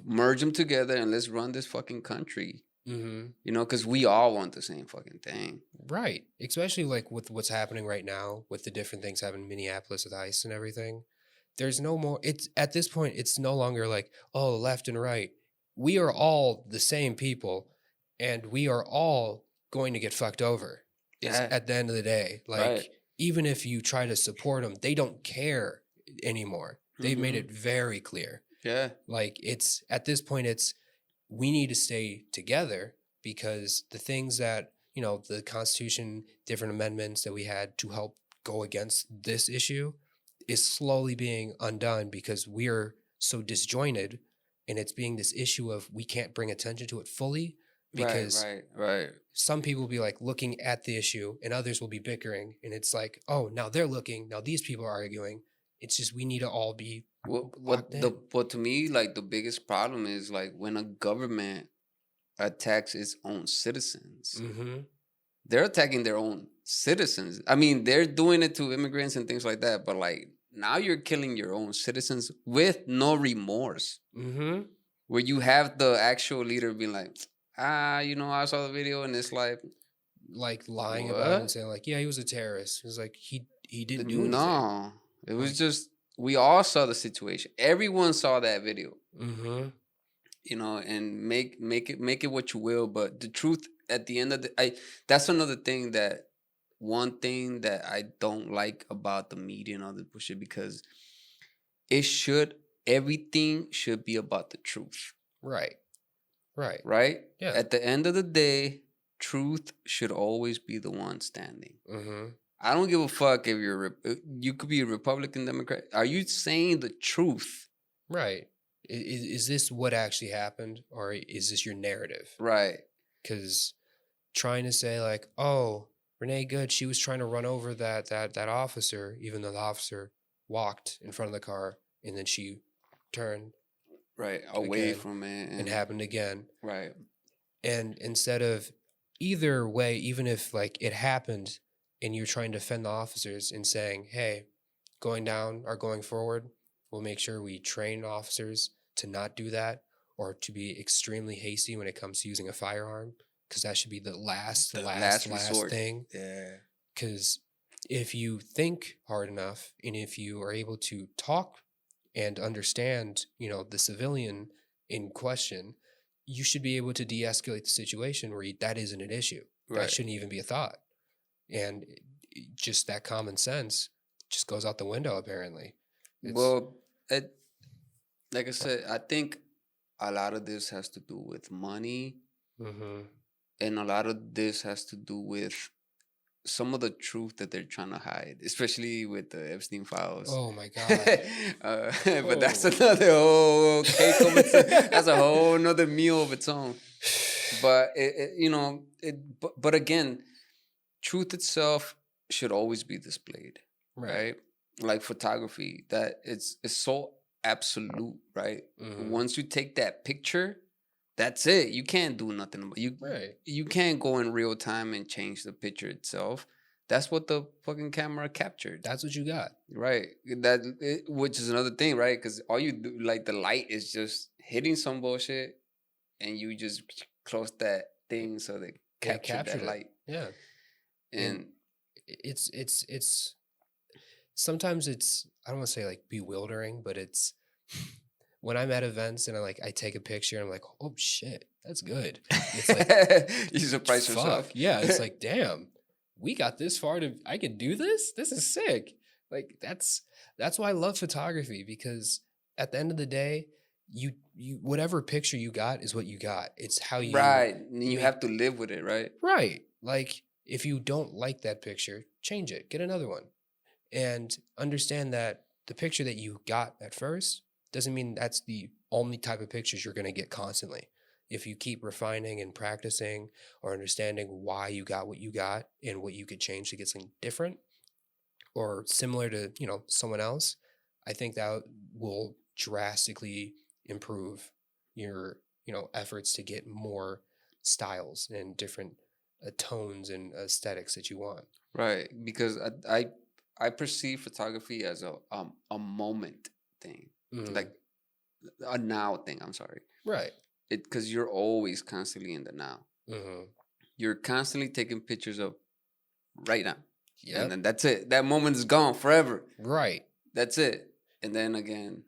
merge them together and let's run this fucking country? Because we all want the same fucking thing. Right. Especially like with what's happening right now with the different things happening in Minneapolis with ICE and everything. There's no more, at this point, it's no longer like, oh, left and right. We are all the same people, and we are all going to get fucked over. Yeah. At the end of the day. Like, even if you try to support them, they don't care anymore. They've made it very clear. Yeah. Like, at this point, we need to stay together, because the things that, the Constitution, different amendments that we had to help go against this issue is slowly being undone, because we're so disjointed, and it's being this issue of we can't bring attention to it fully, Because right. Some people will be like looking at the issue and others will be bickering. And it's like, oh, now they're looking. Now these people are arguing. It's just we need to all be what to me, like, the biggest problem is, like, when a government attacks its own citizens. Mm-hmm. They're attacking their own citizens. I mean, they're doing it to immigrants and things like that. But, like, now you're killing your own citizens with no remorse. Mm-hmm. Where you have the actual leader being like, I saw the video, and it's like lying about it and saying like, yeah, he was a terrorist. It was like he didn't do anything. No, it was just we all saw the situation. Everyone saw that video. Mm-hmm. And make it what you will, but the truth at the end of that's another thing one thing that I don't like about the media and all this bullshit, because everything should be about the truth. Right. Yeah. At the end of the day, truth should always be the one standing. Mm-hmm. I don't give a fuck if you could be a Republican, Democrat. Are you saying the truth? Right. Is this what actually happened, or is this your narrative? Right. Because trying to say like, oh, Renee Good, she was trying to run over that officer, even though the officer walked in front of the car, and then she turned away from it, and happened again. Right. And instead of either way, even if like it happened and you're trying to defend the officers and saying, hey, going down or going forward, we'll make sure we train officers to not do that, or to be extremely hasty when it comes to using a firearm, because that should be the last thing. Yeah. Because if you think hard enough, and if you are able to talk and understand, the civilian in question, you should be able to de-escalate the situation where that isn't an issue. Right. That shouldn't even be a thought. And just that common sense just goes out the window, apparently. Like I said, I think a lot of this has to do with money. Mm-hmm. And a lot of this has to do with some of the truth that they're trying to hide, especially with the Epstein files. Oh my God. But that's another whole cake of its own. That's a whole nother meal of its own. But, but again, truth itself should always be displayed, right? Like photography, that it's so absolute, right? Mm-hmm. Once you take that picture, that's it. You can't do nothing about it. You can't go in real time and change the picture itself. That's what the fucking camera captured. That's what you got. Right. Which is another thing, right? Because all you do, like, the light is just hitting some bullshit, and you just close that thing so they capture that light. Yeah. And it's sometimes it's, I don't want to say like bewildering, but it's when I'm at events and I take a picture and I'm like, oh shit, that's good. It's like, you surprise yourself. Yeah. It's like, damn, we got this far I can do this. This is sick. Like that's why I love photography, because at the end of the day, you whatever picture you got is what you got. It's how you you have to live with it, right? Right. Like if you don't like that picture, change it, get another one. And understand that the picture that you got at first doesn't mean that's the only type of pictures you're going to get constantly. If you keep refining and practicing, or understanding why you got what you got and what you could change to get something different or similar to, someone else, I think that will drastically improve your, efforts to get more styles and different tones and aesthetics that you want. Right. Because I perceive photography as a moment thing, like a now thing. I'm sorry. Right. Because you're always constantly in the now. Mm-hmm. You're constantly taking pictures of right now. Yeah. And then that's it. That moment is gone forever. Right. That's it. And then again,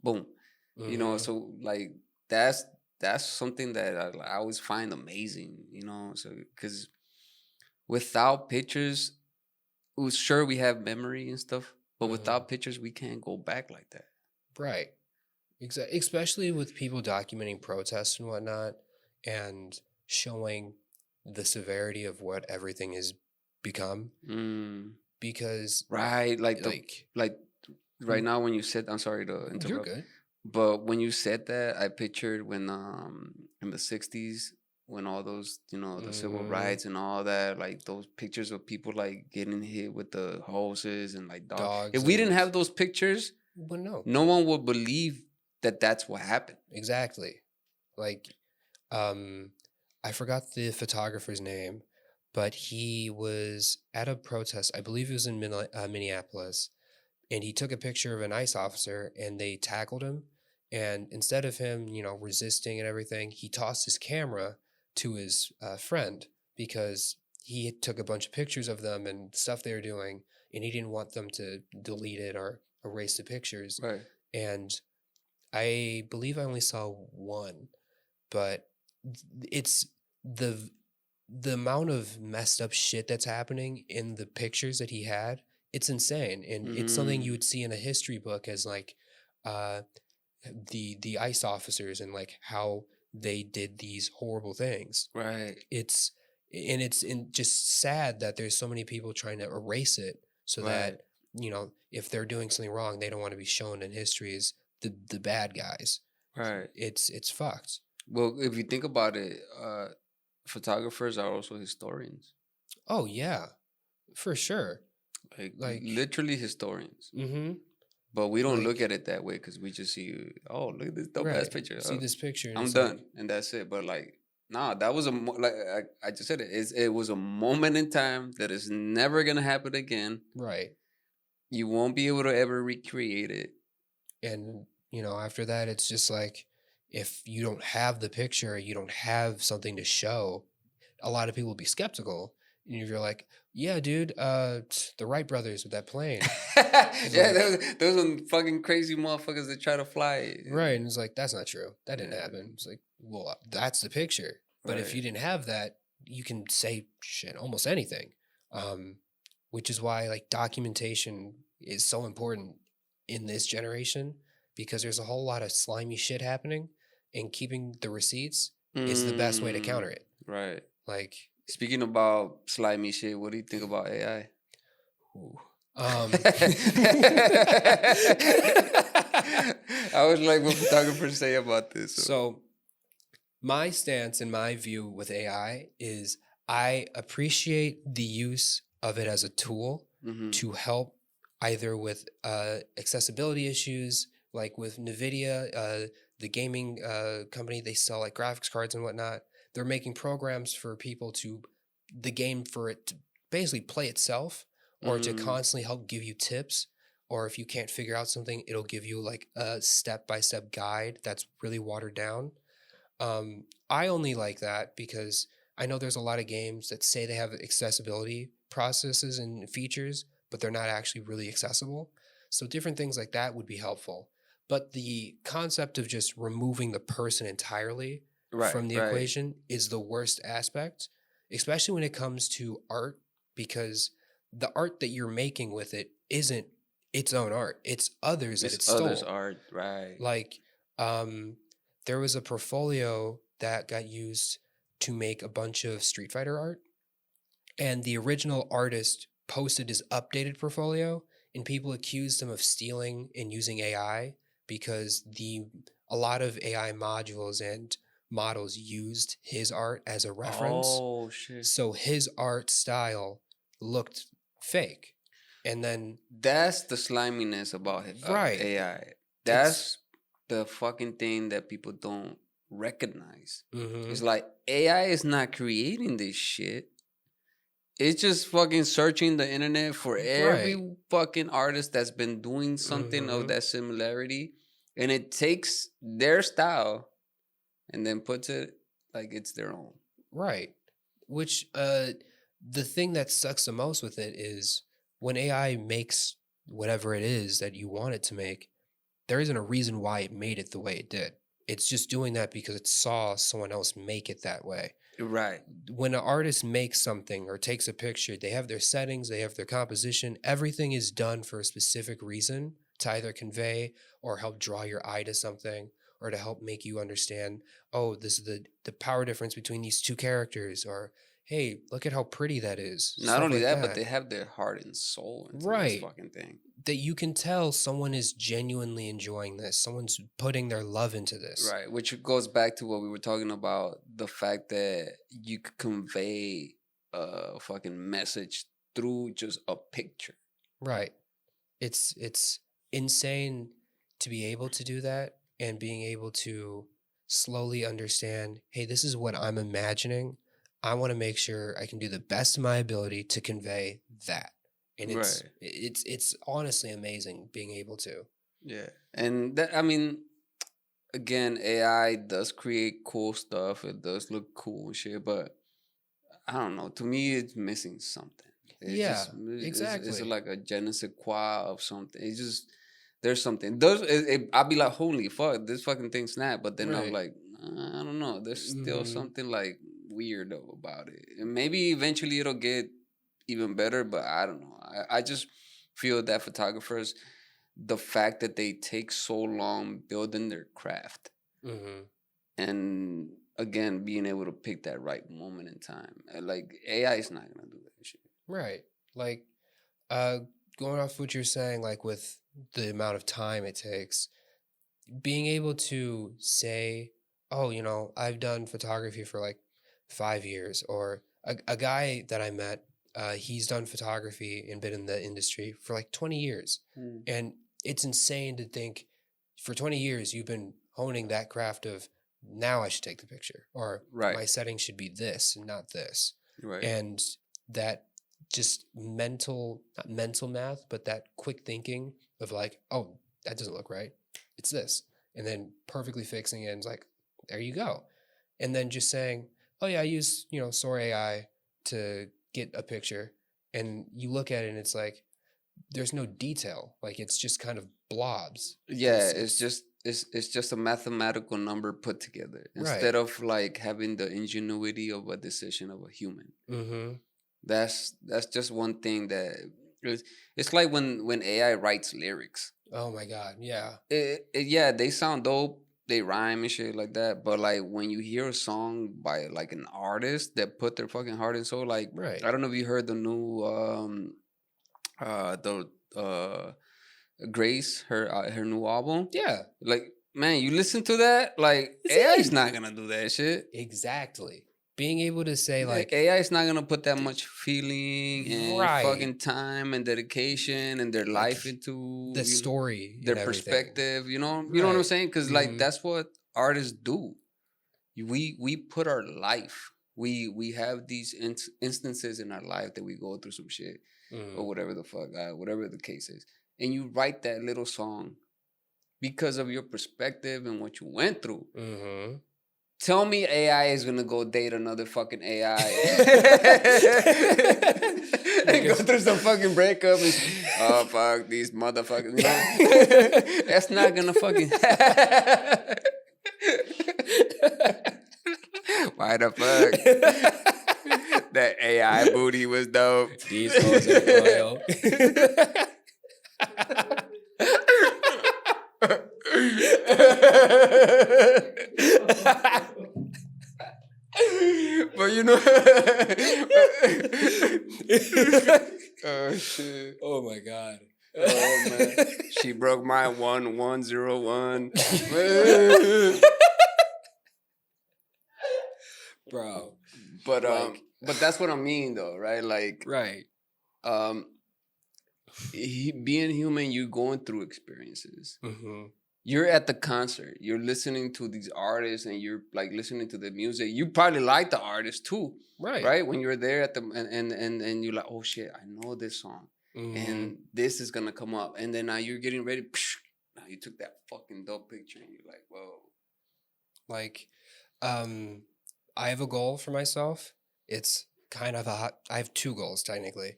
boom. Mm-hmm. So like that's something that I always find amazing. So because without pictures, sure, we have memory and stuff, but without pictures, we can't go back like that. Right. Exactly. Especially with people documenting protests and whatnot, and showing the severity of what everything has become. Because right, like right now when you said, I'm sorry to interrupt. You're good. But when you said that, I pictured when in the 60s, when all those, the civil rights and all that, like those pictures of people like getting hit with the hoses and like dogs. If we didn't have those pictures, no one would believe that that's what happened. Exactly. Like, I forgot the photographer's name, but he was at a protest. I believe it was in Minneapolis, and he took a picture of an ICE officer, and they tackled him. And instead of him, resisting and everything, he tossed his camera to his friend because he took a bunch of pictures of them and stuff they were doing, and he didn't want them to delete it or erase the pictures. Right. And I believe I only saw one, but it's the amount of messed up shit that's happening in the pictures that he had. It's insane, and it's something you would see in a history book as like the ICE officers and like how they did these horrible things. Right. It's just sad that there's so many people trying to erase it so that, if they're doing something wrong, they don't want to be shown in history as the bad guys. Right. It's fucked. Well, if you think about it, photographers are also historians. Oh, yeah, for sure. Like literally historians. Mm-hmm. But we don't look at it that way because we just see, oh, look at this dope ass picture. See this picture. I'm done. And that's it. But like, nah, that was I just said it. It was a moment in time that is never going to happen again. Right. You won't be able to ever recreate it. And, after that, it's just like, if you don't have the picture, you don't have something to show, a lot of people will be skeptical. And if you're like, yeah, dude, the Wright brothers with that plane. Yeah, those some fucking crazy motherfuckers that try to fly. Right. And it's like, that's not true. That didn't happen. It's like, well, that's the picture. But if you didn't have that, you can say shit, almost anything. Which is why like documentation is so important in this generation, because there's a whole lot of slimy shit happening, and keeping the receipts is the best way to counter it. Right. Like, speaking about slimy shit, what do you think about AI? I was like, what photographers say about this? So my stance and my view with AI is I appreciate the use of it as a tool to help either with accessibility issues, like with NVIDIA, the gaming company, they sell like graphics cards and whatnot. They're making programs for people the game for it to basically play itself, or to constantly help give you tips. Or if you can't figure out something, it'll give you like a step-by-step guide that's really watered down. I only like that because I know there's a lot of games that say they have accessibility processes and features, but they're not actually really accessible. So different things like that would be helpful. But the concept of just removing the person entirely from the equation is the worst aspect, especially when it comes to art, because the art that you're making with it isn't its own art. It's others that it stole. Others' art, right. Like, there was a portfolio that got used to make a bunch of Street Fighter art, and the original artist posted his updated portfolio, and people accused him of stealing and using AI because a lot of AI modules and models used his art as a reference. Oh, shit. So his art style looked fake. And then that's the sliminess about AI. That's the fucking thing that people don't recognize. It's like AI is not creating this shit. It's just fucking searching the internet for every fucking artist that's been doing something of that similarity, and it takes their style and then puts it like it's their own. Right. Which the thing that sucks the most with it is when AI makes whatever it is that you want it to make, there isn't a reason why it made it the way it did. It's just doing that because it saw someone else make it that way. Right. When an artist makes something or takes a picture, they have their settings, they have their composition. Everything is done for a specific reason, to either convey or help draw your eye to something, or to help make you understand, oh, this is the power difference between these two characters, or hey, look at how pretty that is. Not only that, but they have their heart and soul into this fucking thing. that you can tell someone is genuinely enjoying this. Someone's putting their love into this. Right, which goes back to what we were talking about, the fact that you could convey a fucking message through just a picture. Right. It's insane to be able to do that and being able to slowly understand, hey, this is what I'm imagining. I want to make sure I can do the best of my ability to convey that. And it's honestly amazing being able to. Yeah. And that, I mean, again, AI does create cool stuff. It does look cool and shit, but I don't know. To me, it's missing something. It's exactly. It's like a je ne sais quoi of something. It's just, there's something. I'll be like, holy fuck, this fucking thing snapped. But then I'm like, I don't know. There's still something like weird about it. And maybe eventually it'll get even better, but I don't know. I just feel that photographers, the fact that they take so long building their craft, and again, being able to pick that right moment in time. Like, AI is not going to do that shit. Right. Like, going off what you're saying, like with the amount of time it takes, being able to say, oh, you know, I've done photography for like 5 years, or a guy that I met, he's done photography and been in the industry for like 20 years. And it's insane to think for 20 years, you've been honing that craft of, now I should take the picture, or my setting should be this and not this. Right. And that just not mental math, but that quick thinking of like, oh, that doesn't look right. It's this. And then perfectly fixing it and it's like, there you go. And then just saying, oh yeah, I use, you know, Soar AI to get a picture. And you look at it and it's like, there's no detail. Like, it's just kind of blobs. Yeah, it's just a mathematical number put together instead of like having the ingenuity of a decision of a human. That's just one thing that it's like when AI writes lyrics. Oh my God, yeah. Yeah, they sound dope, they rhyme and shit like that. But like when you hear a song by like an artist that put their fucking heart and soul, like I don't know if you heard the new Grace, her new album. Yeah. Like, man, you listen to that, like AI's not gonna do that shit. Exactly. Being able to say like AI's not gonna put that much feeling and fucking time and dedication and their life into the story, their perspective. You know what I'm saying? Because like that's what artists do. We put our life. We have these instances in our life that we go through some shit or whatever the fuck, whatever the case is, and you write that little song because of your perspective and what you went through. Tell me AI is gonna go date another fucking AI and go through some fucking breakup and oh fuck these motherfuckers. You know? That's not gonna fucking why the fuck? That AI booty was dope. These hoes are oil. But you know, oh shit! Oh my God! Oh man, she broke my 1101. Bro. But but that's what I mean though, right? Like being human, you're going through experiences. You're at the concert, you're listening to these artists and you're like listening to the music. You probably like the artist too. Right? When you're there at the and you're like, oh shit, I know this song. And this is gonna come up. And then now you're getting ready. Now you took that fucking dope picture and you're like, whoa. Like, I have a goal for myself. It's kind of I have 2 goals technically.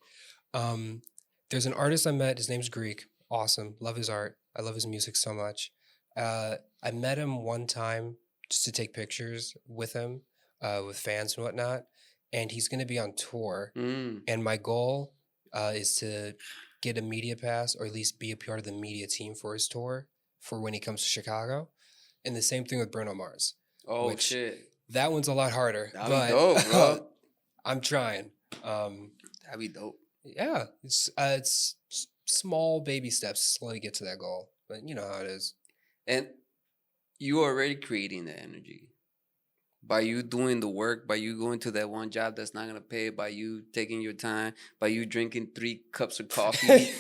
There's an artist I met, his name's Greek. Awesome. Love his art. I love his music so much. I met him one time just to take pictures with him, with fans and whatnot. And he's going to be on tour. And my goal is to get a media pass, or at least be a part of the media team for his tour for when he comes to Chicago. And the same thing with Bruno Mars. Oh, shit. That one's a lot harder. That'd be dope, bro. I'm trying. That'd be dope. Yeah. It's small baby steps to slowly get to that goal. But you know how it is. And you are already creating the energy. By you doing the work, by you going to that one job that's not going to pay, by you taking your time, by you drinking 3 cups of coffee,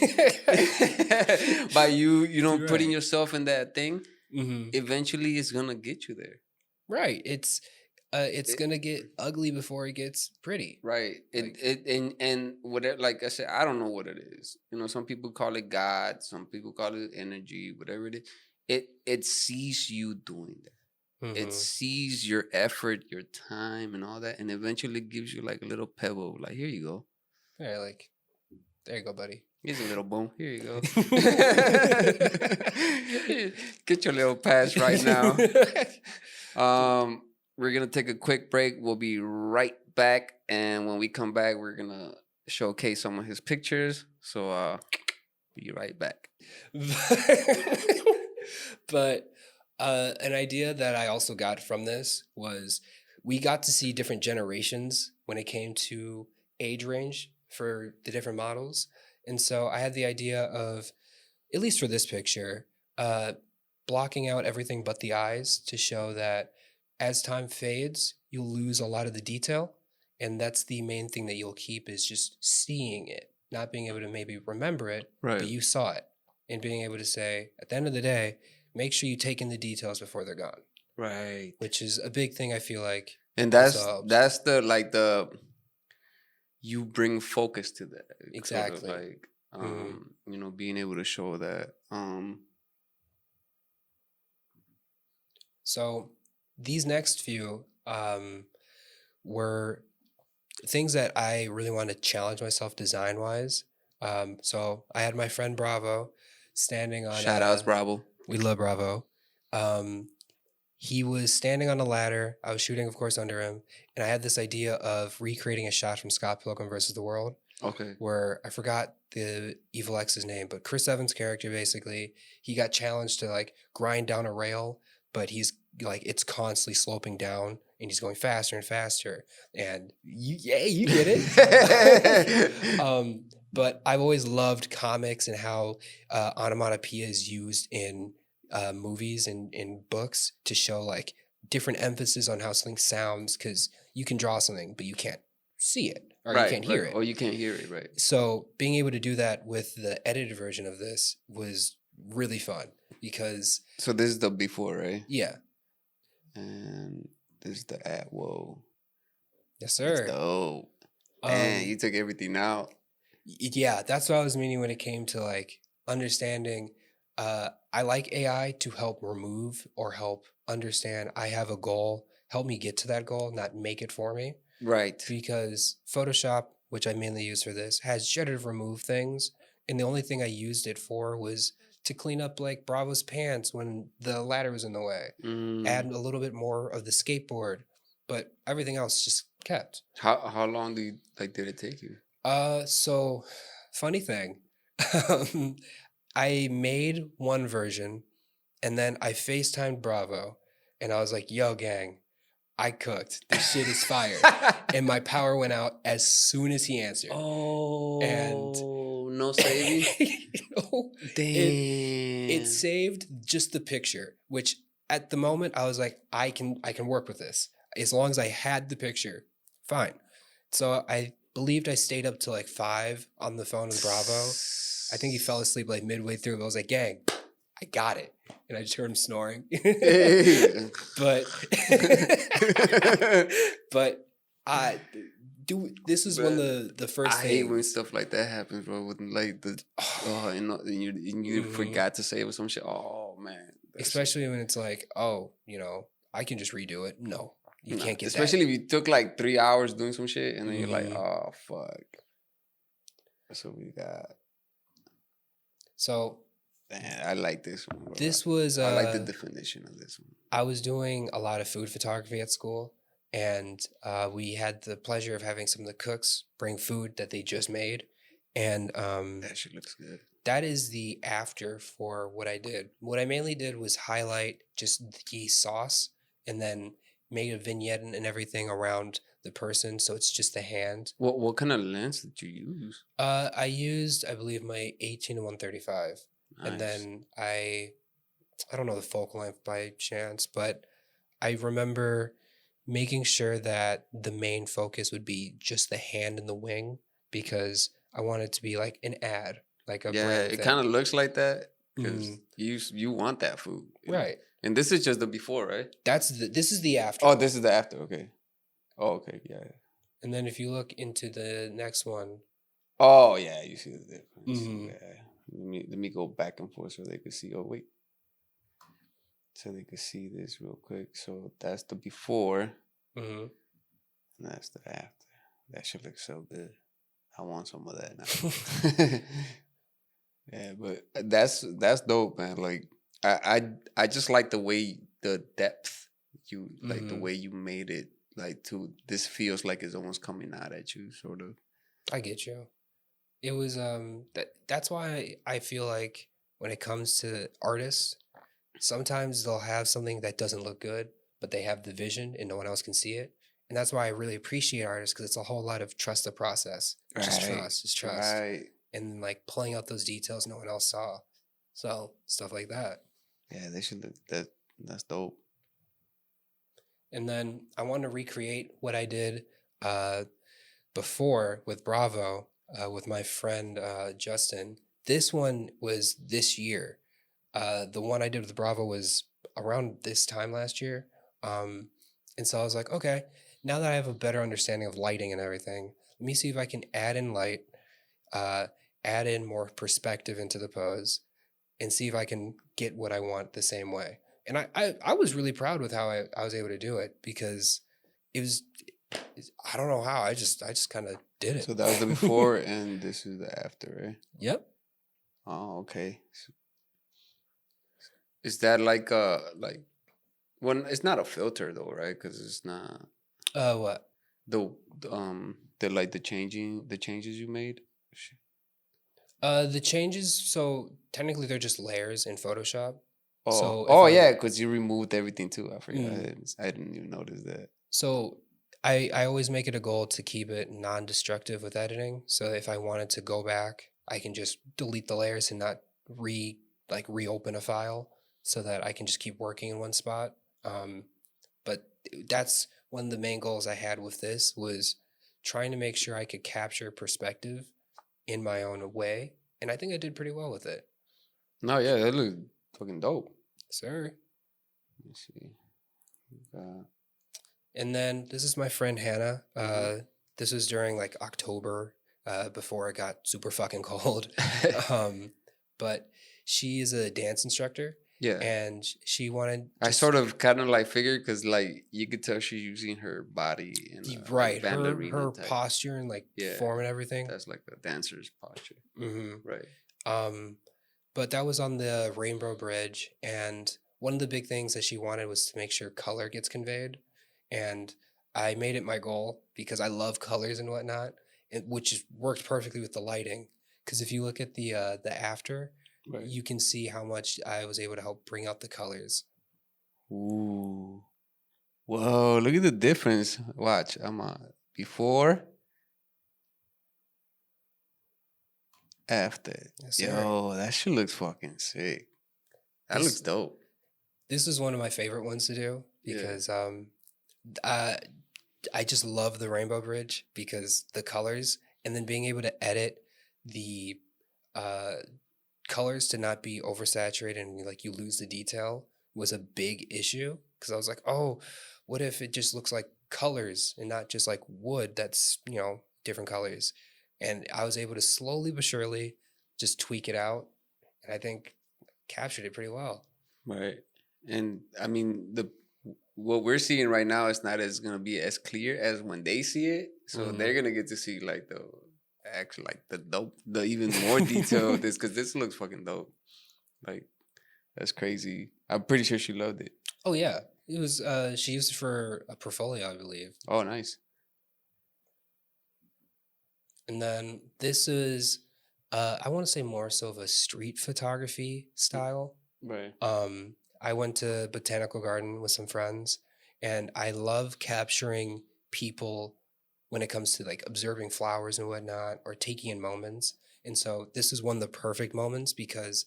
by you putting yourself in that thing, eventually it's going to get you there. Right. It's going to get ugly before it gets pretty. Right. And whatever, like I said, I don't know what it is. Some people call it God, some people call it energy, whatever it is. It sees you doing that. It sees your effort, your time, and all that, and eventually gives you like a little pebble. Like, here you go. Yeah, like, there you go, buddy. Here's a little boom. Here you go. Get your little pass right now. We're gonna take a quick break. We'll be right back, and when we come back, we're gonna showcase some of his pictures. So, be right back. But an idea that I also got from this was we got to see different generations when it came to age range for the different models. And so I had the idea of, at least for this picture, blocking out everything but the eyes to show that as time fades, you'll lose a lot of the detail. And that's the main thing that you'll keep is just seeing it, not being able to maybe remember it, but you saw it. And being able to say, at the end of the day, make sure you take in the details before they're gone. Right. Which is a big thing, I feel like. And that's the you bring focus to that. Exactly. Sort of like, being able to show that. So these next few were things that I really wanted to challenge myself design-wise. So I had my friend Bravo standing on... Shout outs, Bravo. We love Bravo. He was standing on a ladder. I was shooting, of course, under him. And I had this idea of recreating a shot from Scott Pilgrim vs. the World. Okay. Where I forgot the Evil X's name, but Chris Evans' character, basically, he got challenged to, like, grind down a rail, but he's, like, it's constantly sloping down, and he's going faster and faster. And, you get it. But I've always loved comics and how onomatopoeia is used in movies and in books to show like different emphasis on how something sounds, because you can draw something, but you can't see it or you can't hear it. Or you can't hear it, right. So being able to do that with the edited version of this was really fun because... So this is the before, right? Yeah. And this is the at. Whoa. Yes, sir. That's dope. Man, you took everything out. Yeah, that's what I was meaning when it came to like understanding. I like AI to help remove or help understand. I have a goal. Help me get to that goal, not make it for me. Right. Because Photoshop, which I mainly use for this, has generative remove things. And the only thing I used it for was to clean up like Bravo's pants when the ladder was in the way. Add a little bit more of the skateboard. But everything else just kept. How long did it take you? So funny thing. I made one version and then I FaceTimed Bravo and I was like, yo, gang, I cooked. This shit is fire. And my power went out as soon as he answered. Oh, and no saving? No. Damn. It saved just the picture, which at the moment I was like, I can work with this. As long as I had the picture, fine. So I believed I stayed up to like 5 on the phone with Bravo. I think he fell asleep like midway through. But I was like, gang, I got it. And I just heard him snoring. But this is when the first thing. I hate when stuff like that happens, bro. With like and you forgot to save or some shit. Oh man. Especially when it's like, I can just redo it. No. You can't get especially that. If you took like 3 hours doing some shit and then you're like, oh fuck. That's what we got. So man, I like this one. Bro. This was I like the definition of this one. I was doing a lot of food photography at school, and we had the pleasure of having some of the cooks bring food that they just made. And that shit looks good. That is the after for what I did. What I mainly did was highlight just the sauce and then made a vignette and everything around the person, so it's just the hand. What kind of lens did you use? I used, I believe, my 18 to 135, and then I don't know the focal length by chance, but I remember making sure that the main focus would be just the hand and the wing, because I want it to be like an ad, like a brand it kind of looks like that because you want that food, right? And this is just the before, right? This is the after. Oh, this is the after. Okay. Oh, okay. Yeah. And then if you look into the next one. Oh yeah, you see the difference. Yeah. Let me go back and forth so they can see. Oh wait. So they can see this real quick. So that's the before. And that's the after. That should look so good. I want some of that now. Yeah, but that's dope, man. Like I just like the way the depth you like the way you made it. Like this feels like it's almost coming out at you, sort of. I get you. It was that's why I feel like when it comes to artists, sometimes they'll have something that doesn't look good, but they have the vision and no one else can see it. And that's why I really appreciate artists, because it's a whole lot of trust the process. Just trust. Right. And like pulling out those details no one else saw. So stuff like that. Yeah, they should look that's dope. And then I want to recreate what I did before with Bravo with my friend Justin. This one was this year. The one I did with Bravo was around this time last year. And so I was like, okay, now that I have a better understanding of lighting and everything, let me see if I can add in light, add in more perspective into the pose, and see if I can get what I want the same way. And I was really proud with how I was able to do it, because it was, I don't know how, I just kind of did it. So that was the before and this is the after, right? Yep. Oh, okay. Is that like when it's not a filter though, right? Because it's not. What? The like the changes you made. The changes. So technically, they're just layers in Photoshop. Oh, so yeah, because you removed everything too. I forgot. I didn't even notice that. So I always make it a goal to keep it non-destructive with editing. So if I wanted to go back, I can just delete the layers and not reopen a file, so that I can just keep working in one spot. But that's one of the main goals I had with this, was trying to make sure I could capture perspective in my own way. And I think I did pretty well with it. No, yeah, that looked fucking dope. Sir. Let me see. And then this is my friend Hannah. This was during like October, before it got super fucking cold. But she is a dance instructor. Yeah. And she wanted... I sort of kind of like figured, because like you could tell she's using her body and right. Her posture and like form and everything. That's like a dancer's posture. Right. But that was on the Rainbow Bridge, and one of the big things that she wanted was to make sure color gets conveyed. And I made it my goal, because I love colors and whatnot, which worked perfectly with the lighting. Because if you look at the after... Right. You can see how much I was able to help bring out the colors. Ooh. Whoa, look at the difference. Watch, I'm before, after. Yes, yo, that shit looks fucking sick. That looks dope. This is one of my favorite ones to do, because I just love the Rainbow Bridge, because the colors, and then being able to edit the colors to not be oversaturated and like you lose the detail was a big issue, because I was like, oh, what if it just looks like colors and not just like wood that's, different colors. And I was able to slowly but surely just tweak it out, and I think captured it pretty well. Right. And I mean, what we're seeing right now is not as gonna be as clear as when they see it, so they're gonna get to see like the even more detail of this, because this looks fucking dope. Like, that's crazy. I'm pretty sure she loved it. Oh yeah, it was. She used it for a portfolio, I believe. Oh, nice. And then this is, I want to say more so of a street photography style. Right. I went to Botanical Garden with some friends, and I love capturing people when it comes to like observing flowers and whatnot or taking in moments. And so this is one of the perfect moments because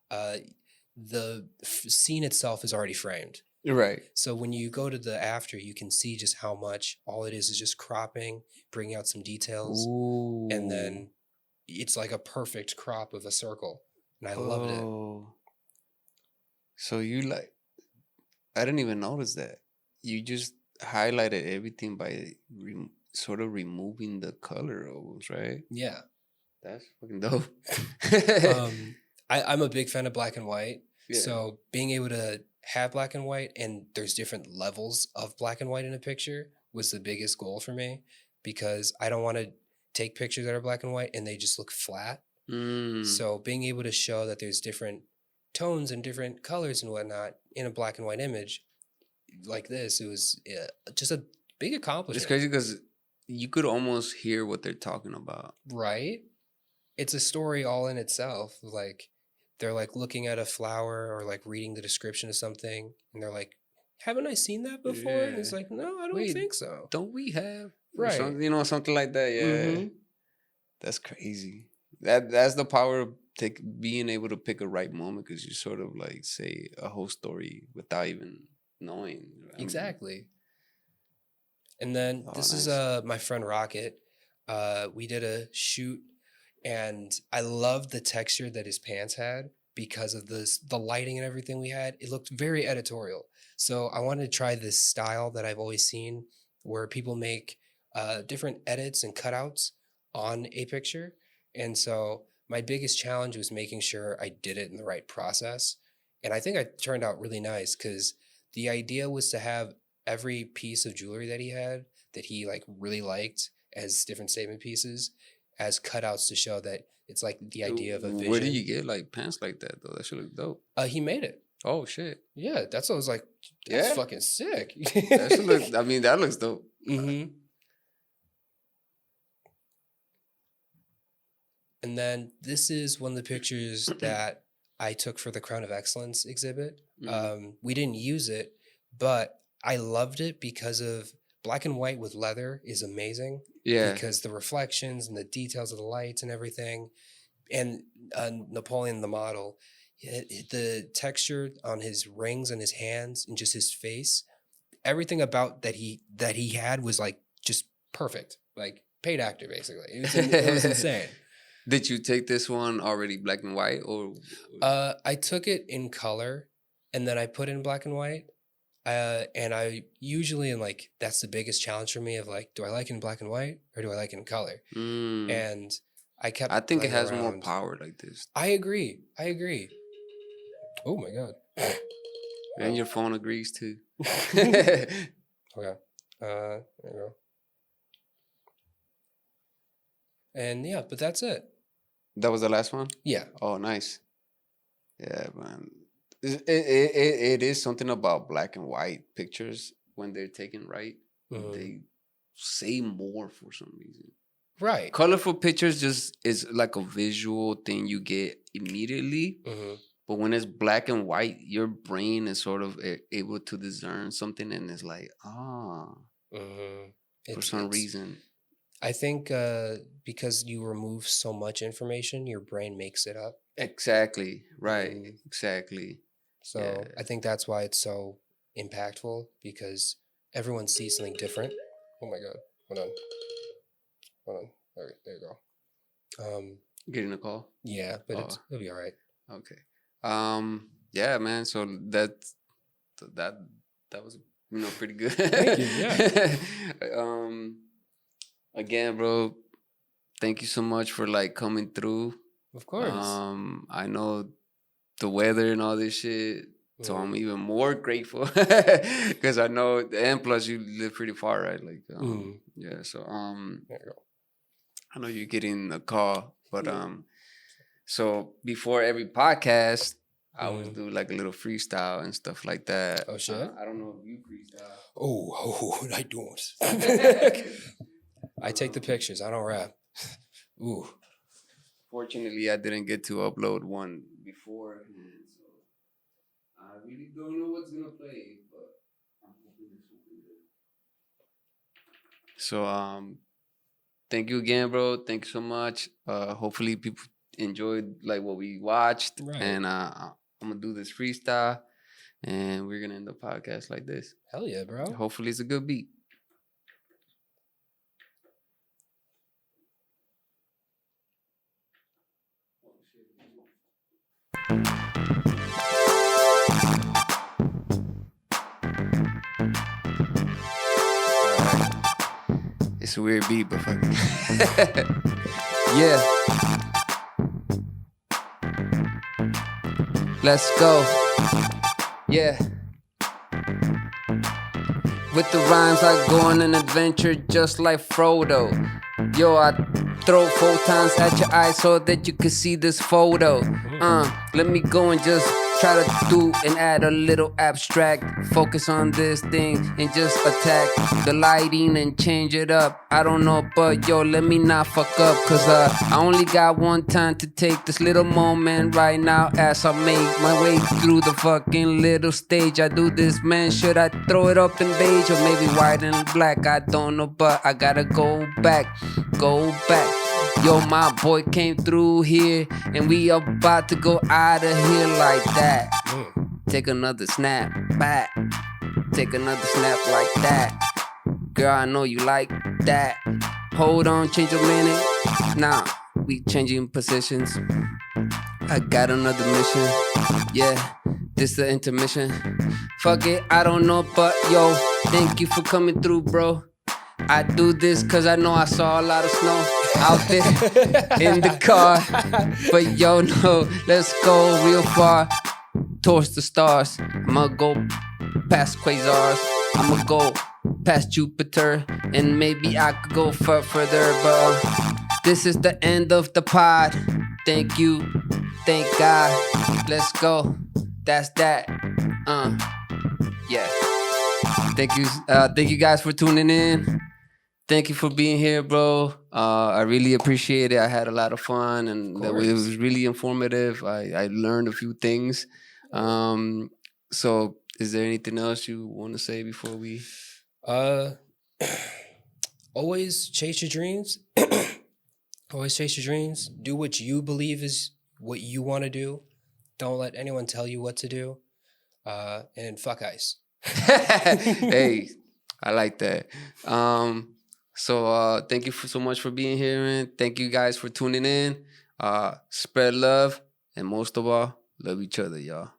the scene itself is already framed. Right. So when you go to the after, you can see just how much all it is just cropping, bringing out some details. Ooh. And then it's like a perfect crop of a circle. And I loved it. So you like, I didn't even notice that. You just highlighted everything by sort of removing the color almost, right? Yeah. That's fucking dope. I'm a big fan of black and white. Yeah. So being able to have black and white and there's different levels of black and white in a picture was the biggest goal for me because I don't want to take pictures that are black and white and they just look flat. So being able to show that there's different tones and different colors and whatnot in a black and white image like this, it was just a big accomplishment. It's crazy because you could almost hear what they're talking about. Right? It's a story all in itself. Like they're like looking at a flower or like reading the description of something and they're like, haven't I seen that before? Yeah. And it's like, no, I don't think so. Don't we have? Right. Something like that. Yeah. Mm-hmm. That's crazy. That's the power of being able to pick a right moment because you sort of like say a whole story without even knowing. Exactly. And then this is my friend Rocket. We did a shoot and I loved the texture that his pants had because of the lighting and everything we had. It looked very editorial. So I wanted to try this style that I've always seen where people make different edits and cutouts on a picture. And so my biggest challenge was making sure I did it in the right process. And I think I turned out really nice because the idea was to have every piece of jewelry that he had that he like really liked as different statement pieces as cutouts to show that it's like the idea of a vision. Where do you get like pants like that though? That should look dope. He made it. Oh shit. Yeah, that's what I was like. That's fucking sick. That should look. I mean, that looks dope. Mm-hmm. And then this is one of the pictures that I took for the Crown of Excellence exhibit. Mm-hmm. We didn't use it, but I loved it because of black and white with leather is amazing. Yeah. Because the reflections and the details of the lights and everything. And Napoleon, the model, the texture on his rings and his hands and just his face, everything about that he had was like just perfect. Like paid actor, basically. It was insane. Did you take this one already black and white or? I took it in color and then I put it in black and white. And I usually am like, that's the biggest challenge for me of like, do I like it in black and white or do I like it in color? And I think it has more power like this. I agree. Oh my God. And your phone agrees too. Okay. There you go. And yeah, but that's it. That was the last one? Yeah. Oh, nice. Yeah, man. It is something about black and white pictures when they're taken right. Mm-hmm. They say more for some reason. Right. Colorful pictures just is like a visual thing you get immediately. Mm-hmm. But when it's black and white, your brain is sort of able to discern something and it's like, for some reason. I think because you remove so much information, your brain makes it up. Exactly. Right. Mm-hmm. Exactly. So yeah. I think that's why it's so impactful because everyone sees something different. Oh my God. Hold on. There you go. Getting a call? Yeah, but it'll be all right. Okay. Yeah, man. So that was pretty good. Thank you. Yeah. Again, bro, thank you so much for like coming through. Of course. I know the weather and all this shit, so I'm even more grateful because I know, and plus you live pretty far, right? Like, yeah. So, there you go. I know you're getting a call, but so before every podcast, I always do like a little freestyle and stuff like that. Oh shit! I don't know if you freestyle. Oh, I don't. I take the pictures. I don't rap. Ooh. Fortunately, I didn't get to upload one before, so I really don't know what's gonna play, but I'm hoping this will be So thank you again, bro. Thank you so much. Hopefully people enjoyed like what we watched. Right. And I'm gonna do this freestyle and we're gonna end the podcast like this. Hell yeah, bro. Hopefully it's a good beat. It's a weird beat, but fuck it. Yeah. Let's go. Yeah. With the rhymes, I go on an adventure just like Frodo. Yo, I throw photons at your eyes so that you can see this photo. Let me go and just try to do and add a little abstract. Focus on this thing and just attack the lighting and change it up. I don't know, but yo, let me not fuck up. Cause I only got one time to take this little moment right now as I make my way through the fucking little stage. I do this, man, should I throw it up in beige or maybe white and black? I don't know, but I gotta go back. Yo, my boy came through here and we about to go out of here like that. Take another snap back. Take another snap like that. Girl, I know you like that. Hold on, change a minute. Nah, we changing positions. I got another mission. Yeah, this the intermission. Fuck it, I don't know, but yo, thank you for coming through, bro. I do this cause I know I saw a lot of snow out there in the car. But yo, no, let's go real far towards the stars. I'ma go past quasars. I'ma go past Jupiter. And maybe I could go further. But this is the end of the pod. Thank you. Thank God. Let's go. That's that. Yeah. Thank you guys for tuning in. Thank you for being here, bro. I really appreciate it. I had a lot of fun and it was really informative. I learned a few things. So is there anything else you want to say before we? Always chase your dreams. Always chase your dreams. Do what you believe is what you want to do. Don't let anyone tell you what to do. And fuck ice. Hey, I like that. So thank you so much for being here, man. Thank you guys for tuning in. Spread love, and most of all, love each other, y'all.